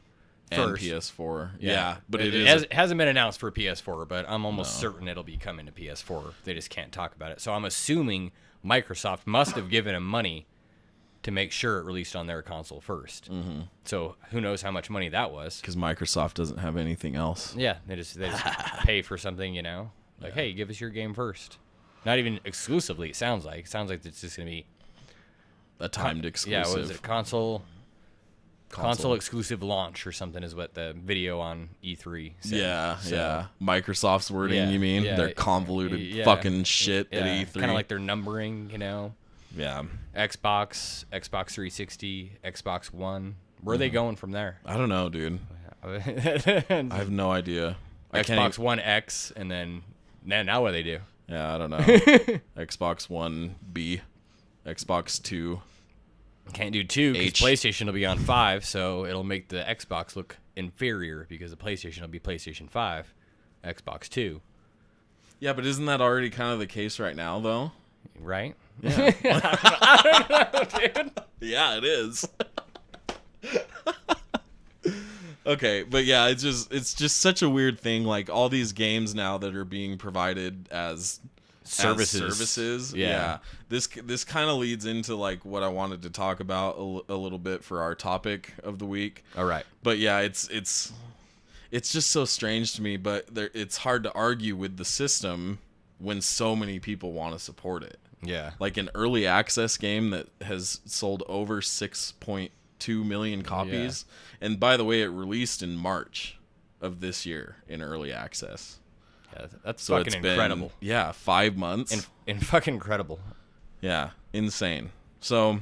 [SPEAKER 1] and
[SPEAKER 2] first.
[SPEAKER 1] PS4. Yeah, but
[SPEAKER 2] it hasn't been announced for PS4, but I'm almost certain it'll be coming to PS4. They just can't talk about it. So I'm assuming Microsoft must have given them money to make sure it released on their console first. Mm-hmm. So who knows how much money that was?
[SPEAKER 1] Because Microsoft doesn't have anything else.
[SPEAKER 2] Yeah, they just pay for something, like, hey, give us your game first. Not even exclusively. It sounds like it's just gonna be
[SPEAKER 1] a timed exclusive.
[SPEAKER 2] Yeah, what is it? Console exclusive launch or something is what the video on E3 said.
[SPEAKER 1] Yeah. Microsoft's wording, you mean?
[SPEAKER 2] Yeah,
[SPEAKER 1] their convoluted fucking shit at E3.
[SPEAKER 2] Kind of like their numbering,
[SPEAKER 1] Yeah.
[SPEAKER 2] Xbox 360, Xbox One. Where are they going from there?
[SPEAKER 1] I don't know, dude. I have no idea.
[SPEAKER 2] Xbox One X, and then now what do they do?
[SPEAKER 1] Yeah, I don't know. Xbox One B, Xbox 2.
[SPEAKER 2] Can't do 2 because PlayStation will be on 5, so it'll make the Xbox look inferior because the PlayStation will be PlayStation 5, Xbox 2.
[SPEAKER 1] Yeah, but isn't that already kind of the case right now, though?
[SPEAKER 2] Right?
[SPEAKER 1] Yeah.
[SPEAKER 2] I don't know, dude.
[SPEAKER 1] Yeah, it is. Okay, but yeah, it's just such a weird thing. Like all these games now that are being provided as services. Yeah. This kind of leads into like what I wanted to talk about a little bit for our topic of the week.
[SPEAKER 2] All right.
[SPEAKER 1] But yeah, it's just so strange to me. But it's hard to argue with the system when so many people want to support it.
[SPEAKER 2] Yeah.
[SPEAKER 1] Like an early access game that has sold over 6.2 million copies. Yeah. And by the way, it released in March of this year in early access.
[SPEAKER 2] Yeah, that's so fucking incredible.
[SPEAKER 1] 5 months.
[SPEAKER 2] And fucking incredible.
[SPEAKER 1] Yeah, insane. So,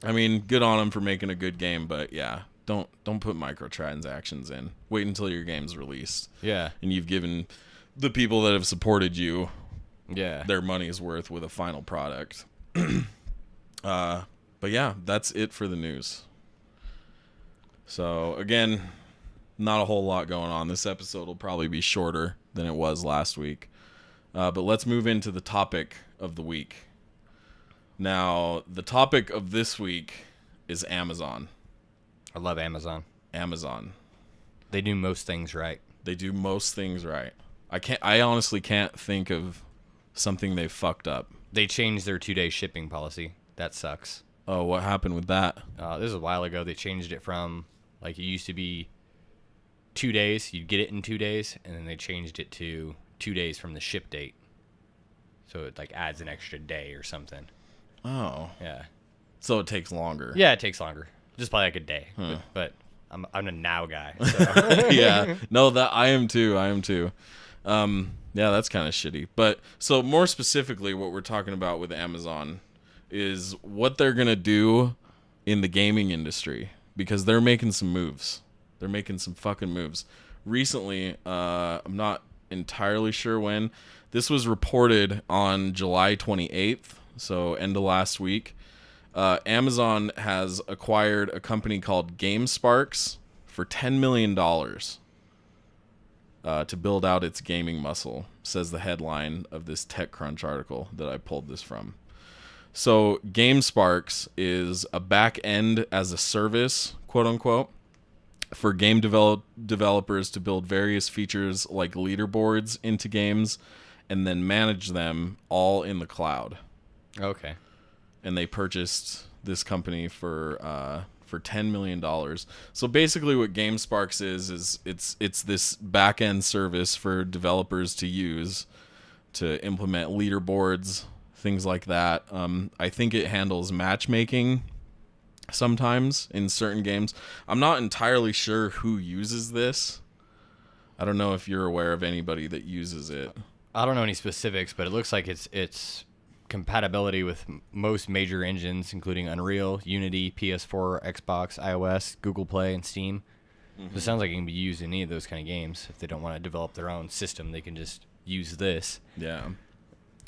[SPEAKER 1] I mean, good on them for making a good game, but yeah, don't put microtransactions in. Wait until your game's released.
[SPEAKER 2] Yeah.
[SPEAKER 1] And you've given the people that have supported you their money's worth with a final product. But yeah, that's it for the news. So, again, not a whole lot going on. This episode will probably be shorter than it was last week. But let's move into the topic of the week. Now, the topic of this week is Amazon.
[SPEAKER 2] I love Amazon.
[SPEAKER 1] Amazon.
[SPEAKER 2] They do most things right.
[SPEAKER 1] They do most things right. I honestly can't think of something they fucked up.
[SPEAKER 2] They changed their 2-day shipping policy. That sucks.
[SPEAKER 1] Oh, what happened with that?
[SPEAKER 2] This was a while ago. They changed it from, like, it used to be 2 days. You'd get it in 2 days, and then they changed it to 2 days from the ship date. So it, like, adds an extra day or something.
[SPEAKER 1] Oh.
[SPEAKER 2] Yeah.
[SPEAKER 1] So it takes longer.
[SPEAKER 2] Yeah, it takes longer. Just by, like, a day. But I'm a now guy. So.
[SPEAKER 1] Yeah. No, that I am too. Yeah, that's kind of shitty. But so more specifically, what we're talking about with Amazon is what they're going to do in the gaming industry, because they're making some moves. They're making some fucking moves. Recently, I'm not entirely sure when. This was reported on July 28th, so end of last week. Amazon has acquired a company called GameSparks for $10 million. To build out its gaming muscle, says the headline of this TechCrunch article that I pulled this from. So GameSparks is a back-end as a service, quote unquote, for game developers to build various features like leaderboards into games and then manage them all in the cloud.
[SPEAKER 2] Okay.
[SPEAKER 1] And they purchased this company for $10 million. So basically what GameSparks is it's this back-end service for developers to use to implement leaderboards, things like that. I think it handles matchmaking sometimes in certain games. I'm not entirely sure who uses this. I don't know if you're aware of anybody that uses it.
[SPEAKER 2] I don't know any specifics, but it looks like it's compatibility with most major engines, including Unreal, Unity, PS4, Xbox, iOS, Google Play, and Steam. Mm-hmm. It sounds like it can be used in any of those kind of games. If they don't want to develop their own system, they can just use this.
[SPEAKER 1] Yeah.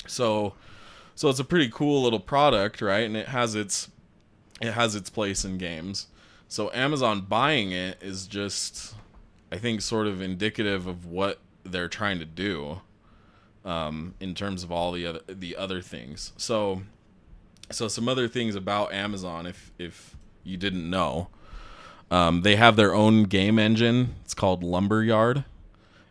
[SPEAKER 1] So it's a pretty cool little product, right? And it has its place in games. So Amazon buying it is just, I think, sort of indicative of what they're trying to do. In terms of all the other things. So some other things about Amazon, if you didn't know, they have their own game engine. It's called Lumberyard,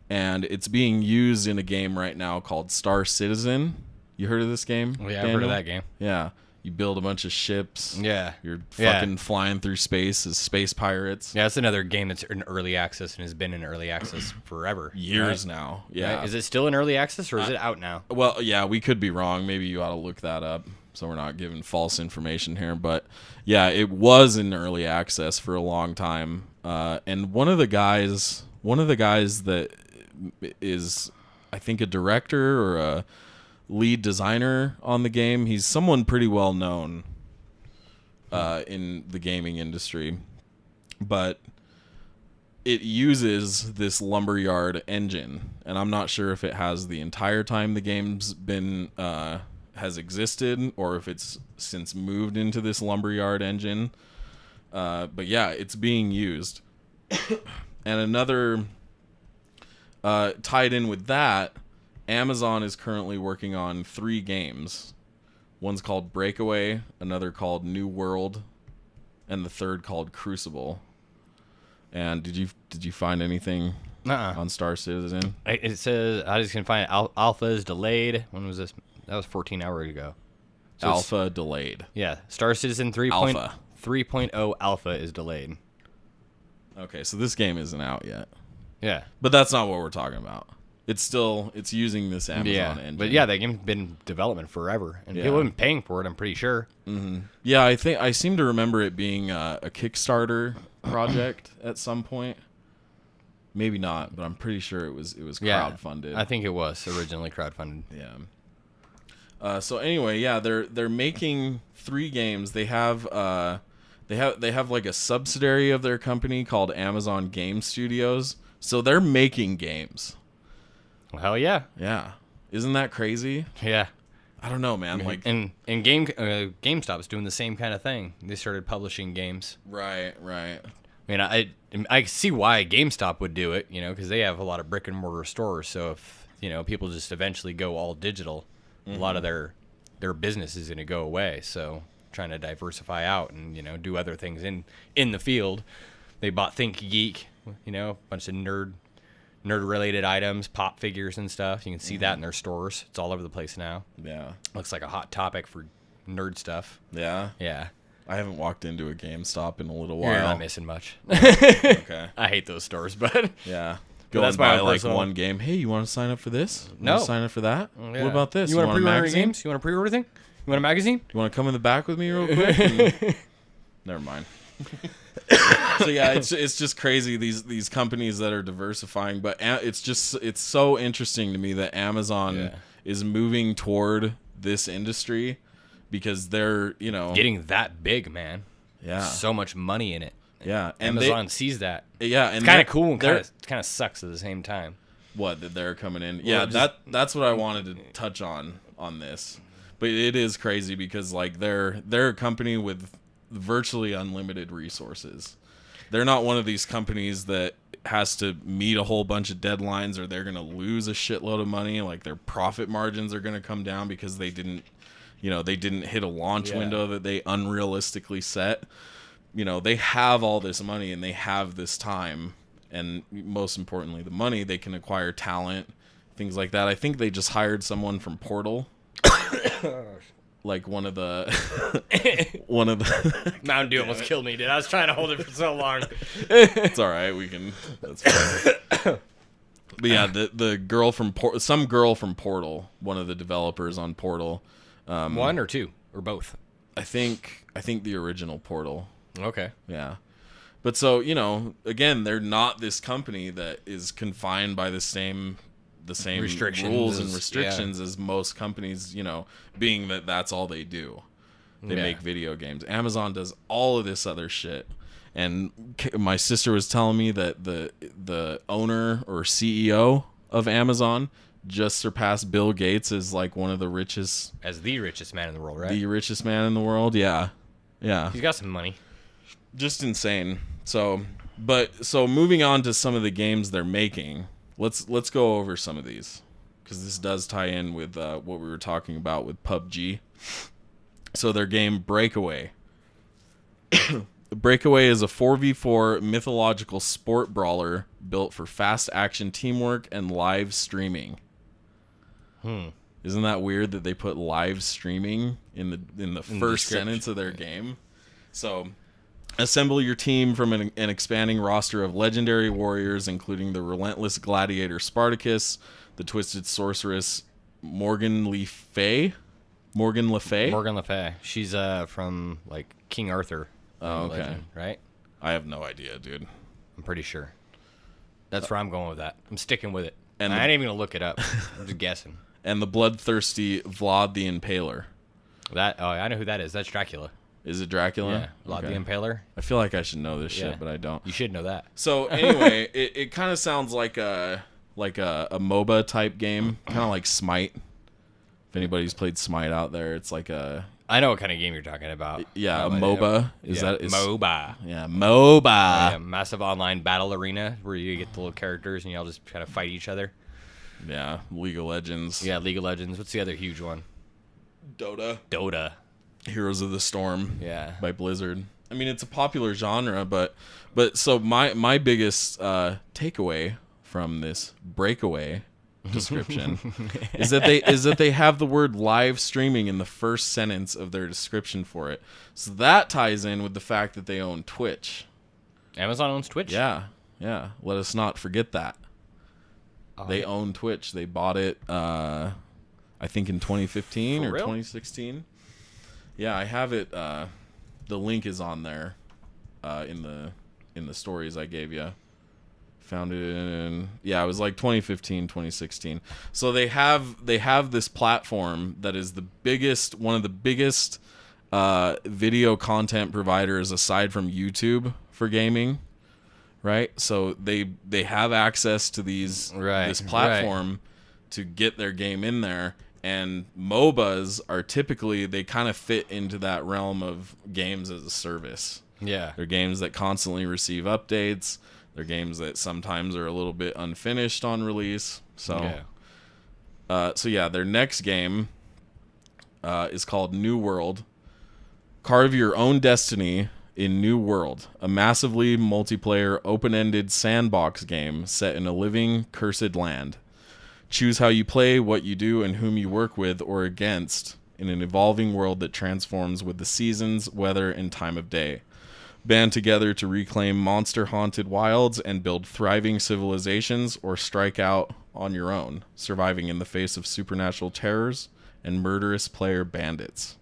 [SPEAKER 1] and it's being used in a game right now called Star Citizen. You heard of this game?
[SPEAKER 2] Oh, yeah, I've heard of that game.
[SPEAKER 1] Yeah. You build a bunch of ships.
[SPEAKER 2] Yeah.
[SPEAKER 1] You're fucking flying through space as space pirates.
[SPEAKER 2] Yeah, it's another game that's in early access and has been in early access forever.
[SPEAKER 1] Years now. Yeah.
[SPEAKER 2] Right? Is it still in early access or is it out now?
[SPEAKER 1] Well, yeah, we could be wrong. Maybe you ought to look that up so we're not giving false information here. But yeah, it was in early access for a long time. And one of the guys that is, I think, a director or a lead designer on the game. He's someone pretty well known in the gaming industry, but it uses this Lumberyard engine, and I'm not sure if it has the entire time the game's been has existed or if it's since moved into this Lumberyard engine. But yeah, it's being used. And another tied in with that, Amazon is currently working on 3 games. One's called Breakaway, another called New World, and the third called Crucible. And did you find anything on Star Citizen?
[SPEAKER 2] It says I just can find alpha is delayed. When was this? That was 14 hours ago.
[SPEAKER 1] So alpha delayed.
[SPEAKER 2] Yeah, Star Citizen 3.0 alpha is delayed.
[SPEAKER 1] Okay, so this game isn't out yet.
[SPEAKER 2] Yeah,
[SPEAKER 1] but that's not what we're talking about. It's using this Amazon engine.
[SPEAKER 2] But yeah, that game's been in development forever, and people have been paying for it. I'm pretty sure.
[SPEAKER 1] Mm-hmm. Yeah, I seem to remember it being a Kickstarter project at some point. Maybe not, but I'm pretty sure it was crowdfunded.
[SPEAKER 2] I think it was originally crowdfunded.
[SPEAKER 1] Yeah. So anyway, yeah, they're making 3 games. They have like a subsidiary of their company called Amazon Game Studios. So they're making games.
[SPEAKER 2] Well, hell yeah.
[SPEAKER 1] Yeah. Isn't that crazy?
[SPEAKER 2] Yeah.
[SPEAKER 1] I don't know, man. Like,
[SPEAKER 2] and GameStop's doing the same kind of thing. They started publishing games.
[SPEAKER 1] Right.
[SPEAKER 2] I mean, I see why GameStop would do it, because they have a lot of brick and mortar stores. So if people just eventually go all digital, a lot of their business is going to go away. So trying to diversify out and do other things in the field. They bought ThinkGeek, a bunch of nerd-related items, pop figures and stuff. You can see that in their stores. It's all over the place now.
[SPEAKER 1] Yeah.
[SPEAKER 2] Looks like a hot topic for nerd stuff.
[SPEAKER 1] Yeah.
[SPEAKER 2] Yeah.
[SPEAKER 1] I haven't walked into a GameStop in a little while.
[SPEAKER 2] You're not missing much.
[SPEAKER 1] Okay.
[SPEAKER 2] I hate those stores, but
[SPEAKER 1] Yeah.
[SPEAKER 2] But
[SPEAKER 1] Go
[SPEAKER 2] that's
[SPEAKER 1] and buy
[SPEAKER 2] my
[SPEAKER 1] like
[SPEAKER 2] personal-
[SPEAKER 1] one game. Hey, you want to sign up for this? You
[SPEAKER 2] No.
[SPEAKER 1] wanna sign up for that?
[SPEAKER 2] Yeah.
[SPEAKER 1] What about this?
[SPEAKER 2] You want to
[SPEAKER 1] a
[SPEAKER 2] pre-order
[SPEAKER 1] magazine?
[SPEAKER 2] games? You want to pre-order thing? You want a magazine?
[SPEAKER 1] You want to come in the back with me real quick? And- Never mind. So yeah, it's just crazy these companies that are diversifying, but it's so interesting to me that Amazon is moving toward this industry because they're,
[SPEAKER 2] Getting that big, man.
[SPEAKER 1] yeah.
[SPEAKER 2] So much money in it.
[SPEAKER 1] Yeah, and
[SPEAKER 2] Amazon sees that.
[SPEAKER 1] yeah, and
[SPEAKER 2] It's kind of
[SPEAKER 1] they're-
[SPEAKER 2] cool and
[SPEAKER 1] they're-
[SPEAKER 2] kind of sucks at the same time.
[SPEAKER 1] What, that they're coming in?
[SPEAKER 2] Well,
[SPEAKER 1] Yeah,
[SPEAKER 2] just-
[SPEAKER 1] that's what I wanted to touch on this. But it is crazy because like they're a company with virtually unlimited resources. They're not one of these companies that has to meet a whole bunch of deadlines or they're going to lose a shitload of money. Like their profit margins are going to come down because they didn't hit a launch window that they unrealistically set. They have all this money and they have this time, and most importantly, the money. They can acquire talent, things like that. I think they just hired someone from Portal, like one of the
[SPEAKER 2] Mountain Dew almost killed me, dude. I was trying to hold it for so long.
[SPEAKER 1] It's all right. That's fine. But yeah, the girl from some girl from Portal, one of the developers on Portal.
[SPEAKER 2] One or two or both?
[SPEAKER 1] I think the original Portal.
[SPEAKER 2] Okay.
[SPEAKER 1] Yeah. But so, again, they're not this company that is confined by the same
[SPEAKER 2] Restrictions
[SPEAKER 1] rules and
[SPEAKER 2] as-
[SPEAKER 1] restrictions as most companies, being that that's all they do. They
[SPEAKER 2] Yeah.
[SPEAKER 1] make video games. Amazon does all of this other shit. And my sister was telling me that the owner or CEO of Amazon just surpassed Bill Gates as like one of the richest
[SPEAKER 2] man in the world, right?
[SPEAKER 1] the richest man in the world. Yeah. Yeah.
[SPEAKER 2] He's got some money.
[SPEAKER 1] Just insane. So moving on to some of the games they're making, let's go over some of these because this does tie in with what we were talking about with PUBG. So their game Breakaway. Breakaway is a 4v4 mythological sport brawler built for fast action teamwork and live streaming. Isn't that weird that they put live streaming in the first sentence of their game? So, assemble your team from an expanding roster of legendary warriors, including the relentless gladiator Spartacus, the twisted sorceress Morgan Le Fay. Morgan Le Fay?
[SPEAKER 2] She's from like King Arthur.
[SPEAKER 1] Oh, okay.
[SPEAKER 2] Legend, right?
[SPEAKER 1] I have no idea, dude.
[SPEAKER 2] I'm pretty sure. That's where I'm going with that. I'm sticking with it.
[SPEAKER 1] And
[SPEAKER 2] I ain't even gonna look it up. I'm just guessing.
[SPEAKER 1] And the bloodthirsty Vlad the Impaler.
[SPEAKER 2] I know who that is. That's Dracula.
[SPEAKER 1] Is it Dracula?
[SPEAKER 2] Yeah, Vlad the Impaler.
[SPEAKER 1] I feel like I should know this
[SPEAKER 2] Yeah.
[SPEAKER 1] shit, but I don't.
[SPEAKER 2] You should know that.
[SPEAKER 1] So anyway, it kind of sounds like a MOBA type game, kind of like Smite. If anybody's played Smite out there, it's like a
[SPEAKER 2] I know what kind of game you're talking about.
[SPEAKER 1] yeah, a
[SPEAKER 2] No idea.
[SPEAKER 1] MOBA.
[SPEAKER 2] Yeah, MOBA.
[SPEAKER 1] Yeah, MOBA.
[SPEAKER 2] Yeah, massive online battle arena where you get the little characters and you all just kind of fight each other.
[SPEAKER 1] Yeah, League of Legends.
[SPEAKER 2] Yeah, League of Legends. What's the other huge one? Dota.
[SPEAKER 1] Heroes of the Storm.
[SPEAKER 2] Yeah.
[SPEAKER 1] By Blizzard. I mean, it's a popular genre, but so my biggest takeaway from this Breakaway description is that they have the word live streaming in the first sentence of their description for it. So that ties in with the fact that they own Twitch.
[SPEAKER 2] Amazon owns Twitch?
[SPEAKER 1] Yeah. Let us not forget that. They own Twitch. They bought it I think in 2015
[SPEAKER 2] For
[SPEAKER 1] or
[SPEAKER 2] real?
[SPEAKER 1] 2016. Yeah, I have it the link is on there in the stories I gave you. Found it in it was like 2015, 2016. So they have this platform that is one of the biggest video content providers aside from YouTube for gaming, right? So they have access to this platform to get their game in there. And MOBAs are typically, they kind of fit into that realm of games as a service.
[SPEAKER 2] Yeah.
[SPEAKER 1] They're games that constantly receive updates. They're games that sometimes are a little bit unfinished on release. So, their next game is called New World. Carve your own destiny in New World, a massively multiplayer, open-ended sandbox game set in a living, cursed land. Choose how you play, what you do, and whom you work with or against in an evolving world that transforms with the seasons, weather, and time of day. Band together to reclaim monster-haunted wilds and build thriving civilizations, or strike out on your own, surviving in the face of supernatural terrors and murderous player bandits.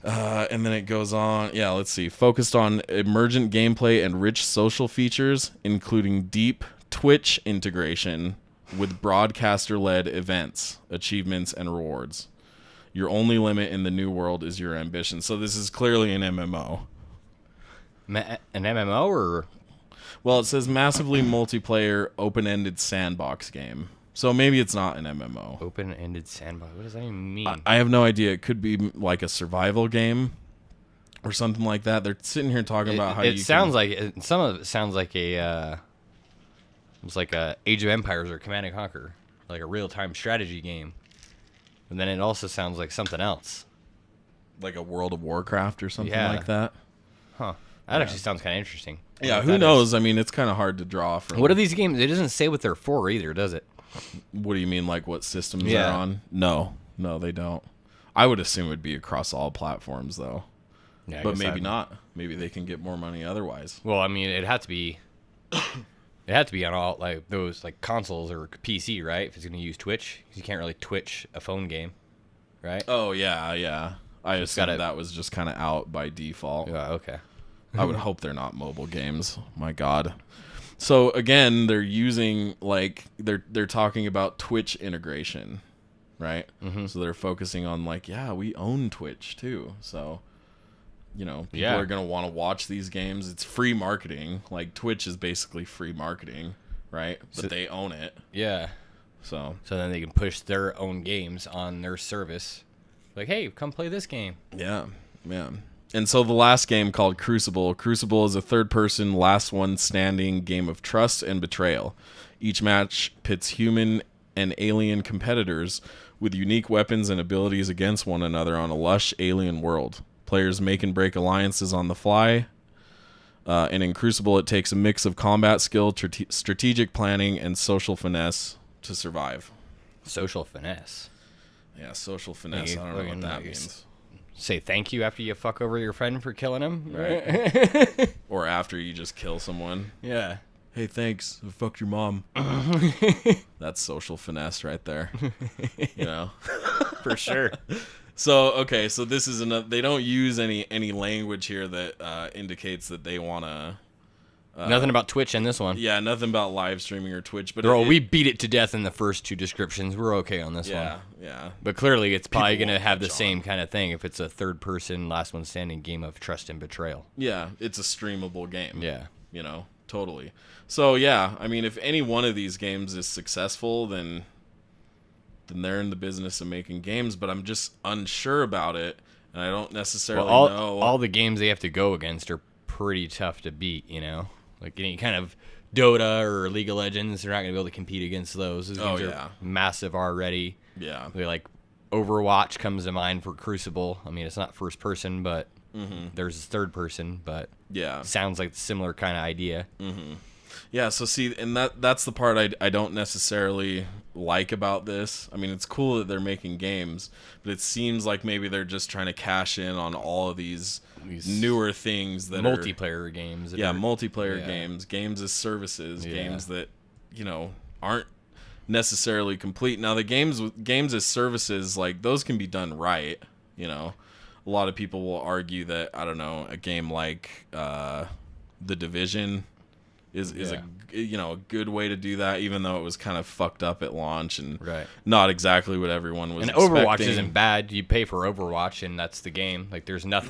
[SPEAKER 1] And then it goes on. Yeah, let's see. Focused on emergent gameplay and rich social features, including deep Twitch integration with broadcaster-led events, achievements, and rewards. Your only limit in the new world is your ambition. So this is clearly an MMO.
[SPEAKER 2] An MMO or?
[SPEAKER 1] Well, it says massively multiplayer, open-ended sandbox game. So maybe it's not an MMO.
[SPEAKER 2] Open-ended sandbox. What does that even mean?
[SPEAKER 1] I have no idea. It could be like a survival game or something like that. They're sitting here talking about how you
[SPEAKER 2] sounds like some of it sounds like it's like a Age of Empires or Command and Conquer, like a real-time strategy game. And then it also sounds like something else,
[SPEAKER 1] like a World of Warcraft or something like that.
[SPEAKER 2] Huh. That actually sounds kind of interesting.
[SPEAKER 1] Yeah, who knows? I mean, it's kind of hard to draw from.
[SPEAKER 2] What are these games? It doesn't say what they're for either, does it?
[SPEAKER 1] What do you mean, like what systems they're on? No, they don't. I would assume it would be across all platforms, though.
[SPEAKER 2] Yeah,
[SPEAKER 1] but maybe not. Maybe they can get more money otherwise.
[SPEAKER 2] Well, I mean, it'd have to be. It had to be on all like those like consoles or PC, right? If it's going to use Twitch, 'cause you can't really Twitch a phone game, right?
[SPEAKER 1] Oh yeah. I assumed that was just kind of out by default.
[SPEAKER 2] Yeah, okay.
[SPEAKER 1] I would hope they're not mobile games. My God. So again, they're using like they're talking about Twitch integration, right? Mm-hmm. So they're focusing on like, yeah, we own Twitch too. So, you know, people are going to want to watch these games. It's free marketing. Like Twitch is basically free marketing, right? But they own it.
[SPEAKER 2] Yeah.
[SPEAKER 1] So
[SPEAKER 2] then they can push their own games on their service. Like, hey, come play this game.
[SPEAKER 1] Yeah. And so the last game called Crucible. Crucible is a third-person, last one standing game of trust and betrayal. Each match pits human and alien competitors with unique weapons and abilities against one another on a lush alien world. Players make and break alliances on the fly. And in Crucible, it takes a mix of combat skill, strategic planning, and social finesse to survive.
[SPEAKER 2] Social finesse?
[SPEAKER 1] Yeah, social finesse. I don't know what that means.
[SPEAKER 2] Say thank you after you fuck over your friend for killing him, right?
[SPEAKER 1] Or after you just kill someone.
[SPEAKER 2] Yeah.
[SPEAKER 1] Hey, thanks. I fucked your mom. That's social finesse right there. You know?
[SPEAKER 2] For sure.
[SPEAKER 1] So this is another. They don't use any language here that indicates that they want to.
[SPEAKER 2] Nothing about Twitch in this one.
[SPEAKER 1] Yeah, nothing about live streaming or Twitch. But
[SPEAKER 2] we beat it to death in the first two descriptions. We're okay on this one.
[SPEAKER 1] Yeah.
[SPEAKER 2] But clearly, it's probably going to have the same kind of thing if it's a third-person, last one standing game of trust and betrayal.
[SPEAKER 1] Yeah, it's a streamable game.
[SPEAKER 2] Yeah.
[SPEAKER 1] You know, totally. So yeah, I mean, if any one of these games is successful, then they're in the business of making games. But I'm just unsure about it, and I don't necessarily know.
[SPEAKER 2] All the games they have to go against are pretty tough to beat. You know. Like any kind of Dota or League of Legends, they're not going to be able to compete against those. Those games are massive already.
[SPEAKER 1] Yeah.
[SPEAKER 2] They're like Overwatch comes to mind for Crucible. I mean, it's not first person, but there's third person, but sounds like a similar kind of idea.
[SPEAKER 1] Mm-hmm. Yeah, so see, and that's the part I don't necessarily like about this. I mean, it's cool that they're making games, but it seems like maybe they're just trying to cash in on all of these newer things that
[SPEAKER 2] multiplayer games.
[SPEAKER 1] Multiplayer games as services, games that, you know, aren't necessarily complete. Now, the games as services, like, those can be done right, you know. A lot of people will argue that, I don't know, a game like The Division is a good way to do that, even though it was kind of fucked up at launch and not exactly what everyone was expecting.
[SPEAKER 2] Overwatch isn't bad. You pay for Overwatch and that's the game. Like there's no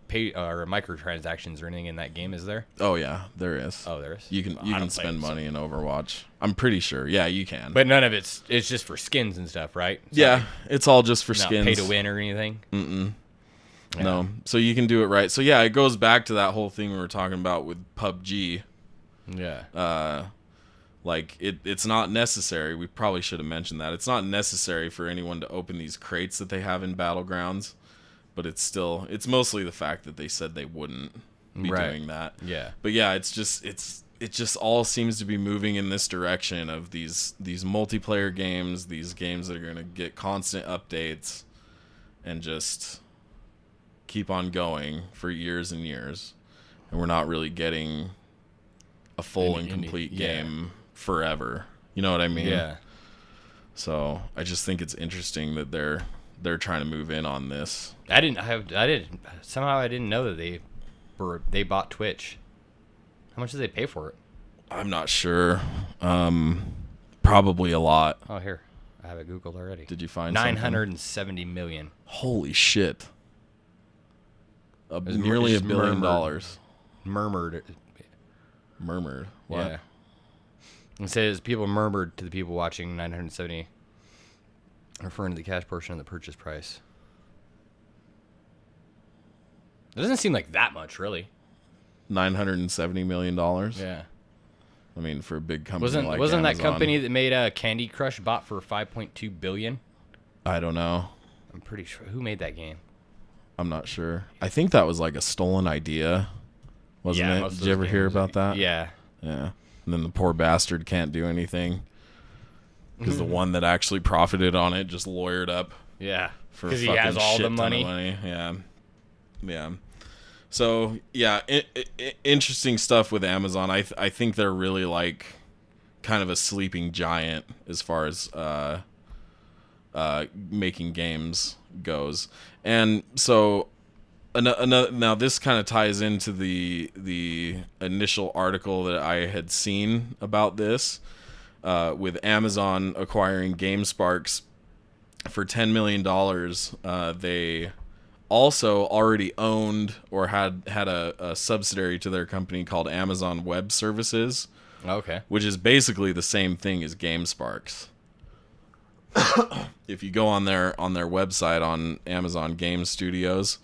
[SPEAKER 2] pay or microtransactions or anything in that game, is there?
[SPEAKER 1] Oh yeah, there is.
[SPEAKER 2] Oh, there is.
[SPEAKER 1] You can spend money in Overwatch. I'm pretty sure. Yeah, you can.
[SPEAKER 2] But none of it's just for skins and stuff, right?
[SPEAKER 1] It's all just for skins.
[SPEAKER 2] Not pay to win or anything.
[SPEAKER 1] Yeah. No, so you can do it right. So yeah, it goes back to that whole thing we were talking about with PUBG.
[SPEAKER 2] Yeah.
[SPEAKER 1] Like it's not necessary. We probably should have mentioned that. It's not necessary for anyone to open these crates that they have in Battlegrounds, but it's mostly the fact that they said they wouldn't be doing that.
[SPEAKER 2] Yeah.
[SPEAKER 1] But yeah, it just all seems to be moving in this direction of these multiplayer games, these games that are going to get constant updates and just keep on going for years and years. And we're not really getting a full and complete game forever. You know what I mean?
[SPEAKER 2] Yeah.
[SPEAKER 1] So I just think it's interesting that they're trying to move in on this.
[SPEAKER 2] I didn't know that they bought Twitch. How much did they pay for it?
[SPEAKER 1] I'm not sure. Probably a lot.
[SPEAKER 2] Oh, here. I have it Googled already.
[SPEAKER 1] Did you find
[SPEAKER 2] $970 million.
[SPEAKER 1] Holy shit. Nearly $1 billion.
[SPEAKER 2] Murmured.
[SPEAKER 1] What?
[SPEAKER 2] Yeah. It says people murmured to the people watching 970, referring to the cash portion of the purchase price. It doesn't seem like that much, really.
[SPEAKER 1] $970 million?
[SPEAKER 2] Yeah.
[SPEAKER 1] I mean, for a big company
[SPEAKER 2] wasn't
[SPEAKER 1] Amazon,
[SPEAKER 2] that company that made Candy Crush bought for $5.2 billion?
[SPEAKER 1] I don't know.
[SPEAKER 2] I'm pretty sure. Who made that game?
[SPEAKER 1] I'm not sure. I think that was like a stolen idea, wasn't it? Did you ever hear about that?
[SPEAKER 2] Yeah.
[SPEAKER 1] Yeah. And then the poor bastard can't do anything because the one that actually profited on it just lawyered up.
[SPEAKER 2] Yeah.
[SPEAKER 1] For
[SPEAKER 2] because he has all the money.
[SPEAKER 1] Yeah. Yeah. So yeah, interesting stuff with Amazon. I think they're really like kind of a sleeping giant as far as making games goes. And so now this kind of ties into the initial article that I had seen about this with Amazon acquiring GameSparks for $10 million. They also already owned or had a subsidiary to their company called Amazon Web Services.
[SPEAKER 2] Okay.
[SPEAKER 1] Which is basically the same thing as GameSparks. If you go on their website on Amazon Game Studios,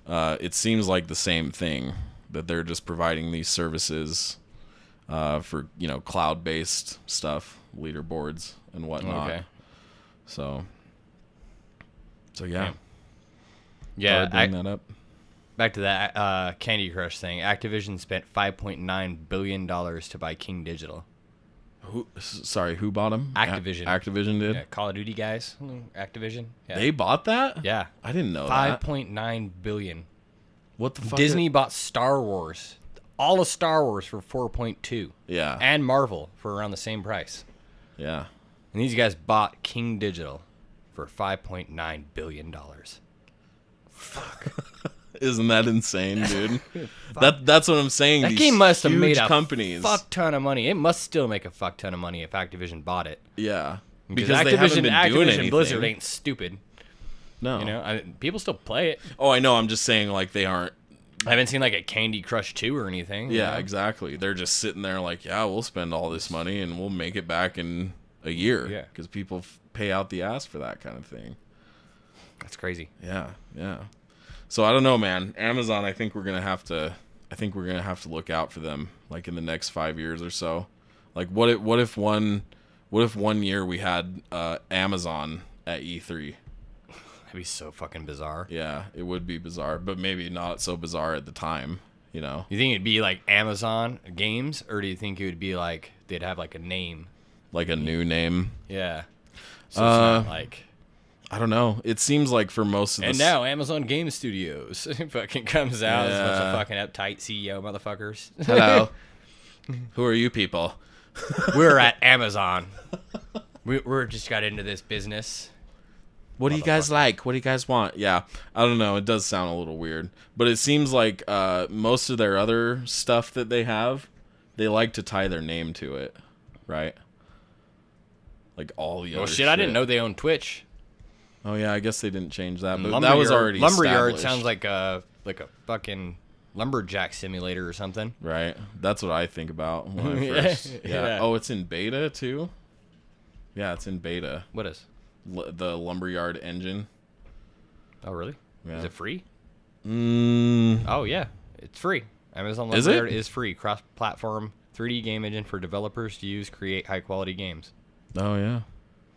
[SPEAKER 1] it seems like the same thing, that they're just providing these services for cloud-based stuff, leaderboards and whatnot.
[SPEAKER 2] Okay.
[SPEAKER 1] So yeah.
[SPEAKER 2] Yeah,
[SPEAKER 1] bring that up.
[SPEAKER 2] Back to that Candy Crush thing. Activision spent $5.9 billion to buy King Digital.
[SPEAKER 1] Who bought them?
[SPEAKER 2] Activision.
[SPEAKER 1] Activision did?
[SPEAKER 2] Yeah, Call of Duty guys. Activision. Yeah.
[SPEAKER 1] They bought that?
[SPEAKER 2] Yeah.
[SPEAKER 1] I didn't know that.
[SPEAKER 2] $5.9 billion.
[SPEAKER 1] What the fuck?
[SPEAKER 2] Disney bought Star Wars. All of Star Wars for $4.2.
[SPEAKER 1] Yeah.
[SPEAKER 2] And Marvel for around the same price.
[SPEAKER 1] Yeah.
[SPEAKER 2] And these guys bought King Digital for $5.9 billion.
[SPEAKER 1] Fuck. Isn't that insane, dude? That's what I'm saying.
[SPEAKER 2] That
[SPEAKER 1] These
[SPEAKER 2] game must have
[SPEAKER 1] huge
[SPEAKER 2] made a
[SPEAKER 1] companies.
[SPEAKER 2] fuck ton of money. It must still make a fuck ton of money if Activision bought it.
[SPEAKER 1] Yeah.
[SPEAKER 2] Because
[SPEAKER 1] they haven't been doing
[SPEAKER 2] Activision
[SPEAKER 1] anything.
[SPEAKER 2] Blizzard ain't stupid.
[SPEAKER 1] No.
[SPEAKER 2] People still play it.
[SPEAKER 1] Oh, I know. I'm just saying, like, they aren't.
[SPEAKER 2] I haven't seen like a Candy Crush 2 or anything.
[SPEAKER 1] Yeah, exactly. They're just sitting there like, yeah, we'll spend all this money and we'll make it back in a year.
[SPEAKER 2] Yeah.
[SPEAKER 1] Because people pay out the ass for that kind of thing.
[SPEAKER 2] That's crazy.
[SPEAKER 1] Yeah. So I don't know, man. Amazon, I think we're gonna have to look out for them, like in the next 5 years or so. Like, what if one year we had Amazon at E3?
[SPEAKER 2] That'd be so fucking bizarre.
[SPEAKER 1] Yeah, it would be bizarre, but maybe not so bizarre at the time. You
[SPEAKER 2] think it'd be like Amazon Games, or do you think it would be like they'd have like a name,
[SPEAKER 1] like a new name?
[SPEAKER 2] Yeah. So it's not like.
[SPEAKER 1] I don't know. It seems like for most of
[SPEAKER 2] And now Amazon Game Studios fucking comes out as a bunch of fucking uptight CEO motherfuckers.
[SPEAKER 1] Hello. Who are you people?
[SPEAKER 2] We're at Amazon. We're just got into this business.
[SPEAKER 1] What do you guys like? What do you guys want? Yeah. I don't know. It does sound a little weird. But it seems like most of their other stuff that they have, they like to tie their name to it. Right? Like all the other shit.
[SPEAKER 2] I didn't know they owned Twitch.
[SPEAKER 1] Oh yeah, I guess they didn't change that, but
[SPEAKER 2] Lumberyard,
[SPEAKER 1] that was already
[SPEAKER 2] Lumberyard
[SPEAKER 1] established.
[SPEAKER 2] sounds like a fucking lumberjack simulator or something.
[SPEAKER 1] Right. That's what I think about when I first.
[SPEAKER 2] Yeah.
[SPEAKER 1] Oh, it's in beta too. Yeah, it's in beta.
[SPEAKER 2] What is?
[SPEAKER 1] The Lumberyard engine.
[SPEAKER 2] Oh really?
[SPEAKER 1] Yeah.
[SPEAKER 2] Is it free?
[SPEAKER 1] Oh
[SPEAKER 2] yeah, it's free. Amazon
[SPEAKER 1] Is
[SPEAKER 2] Lumberyard
[SPEAKER 1] it?
[SPEAKER 2] is free. Cross-platform 3D game engine for developers to use create high-quality games.
[SPEAKER 1] Oh yeah.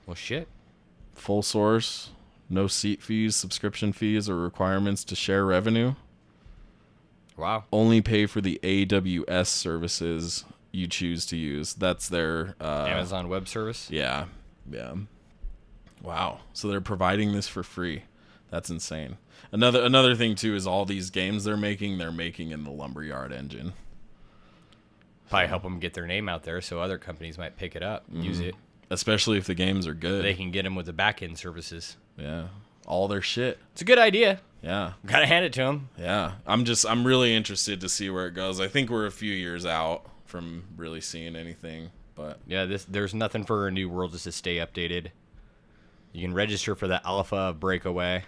[SPEAKER 2] Well, shit.
[SPEAKER 1] Full source, No seat fees, subscription fees, or requirements to share revenue.
[SPEAKER 2] Wow.
[SPEAKER 1] Only pay for the AWS services you choose to use. That's their
[SPEAKER 2] Amazon Web Service.
[SPEAKER 1] Yeah. Wow. So they're providing this for free. That's insane. Another thing too is all these games they're making in the Lumberyard engine.
[SPEAKER 2] Probably help them get their name out there so other companies might pick it up, use it.
[SPEAKER 1] Especially if the games are good.
[SPEAKER 2] They can get them with the back-end services.
[SPEAKER 1] Yeah. All their shit.
[SPEAKER 2] It's a good idea.
[SPEAKER 1] Yeah.
[SPEAKER 2] Gotta hand it to them.
[SPEAKER 1] Yeah. I'm really interested to see where it goes. I think we're a few years out from really seeing anything, but
[SPEAKER 2] yeah, there's nothing for a New World just to stay updated. You can register for the alpha of Breakaway.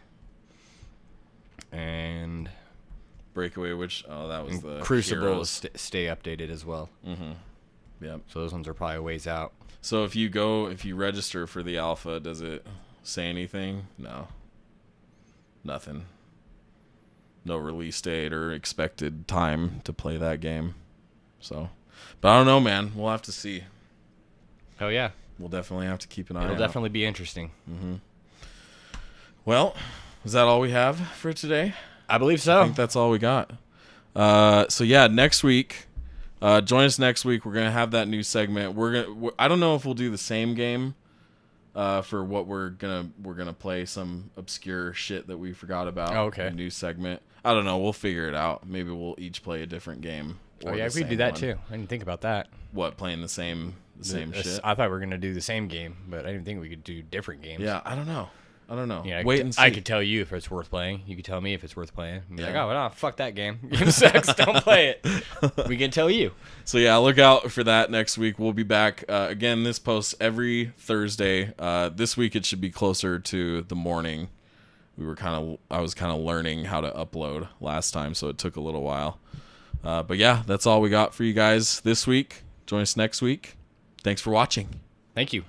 [SPEAKER 2] And
[SPEAKER 1] Breakaway, that was the
[SPEAKER 2] Crucible stay updated as well.
[SPEAKER 1] Mm-hmm. Yep.
[SPEAKER 2] So those ones are probably a ways out.
[SPEAKER 1] So if you register for the alpha, does it say anything? No. Nothing. No release date or expected time to play that game. So, but I don't know, man. We'll have to see.
[SPEAKER 2] Oh yeah.
[SPEAKER 1] We'll definitely have to keep an eye out.
[SPEAKER 2] It'll definitely be interesting.
[SPEAKER 1] Mm-hmm. Well, is that all we have for today?
[SPEAKER 2] I believe so.
[SPEAKER 1] I think that's all we got. So yeah, next week, join us next week. We're gonna have that new segment. I don't know if we'll do the same game. For what we're gonna play some obscure shit that we forgot about.
[SPEAKER 2] Oh, okay.
[SPEAKER 1] A new segment. I don't know. We'll figure it out. Maybe we'll each play a different game.
[SPEAKER 2] Oh yeah, we could do that too. I didn't think about that.
[SPEAKER 1] What, playing the same shit?
[SPEAKER 2] I thought we were gonna do the same game, but I didn't think we could do different games.
[SPEAKER 1] Yeah, I don't know.
[SPEAKER 2] Yeah,
[SPEAKER 1] Wait and see.
[SPEAKER 2] I could tell you if it's worth playing. You could tell me if it's worth playing. Be like, oh, no, fuck that game. Game sucks. Don't play it. We can tell you.
[SPEAKER 1] So yeah, look out for that next week. We'll be back again. This posts every Thursday. This week it should be closer to the morning. I was kind of learning how to upload last time, so it took a little while. But yeah, that's all we got for you guys this week. Join us next week. Thanks for watching.
[SPEAKER 2] Thank you.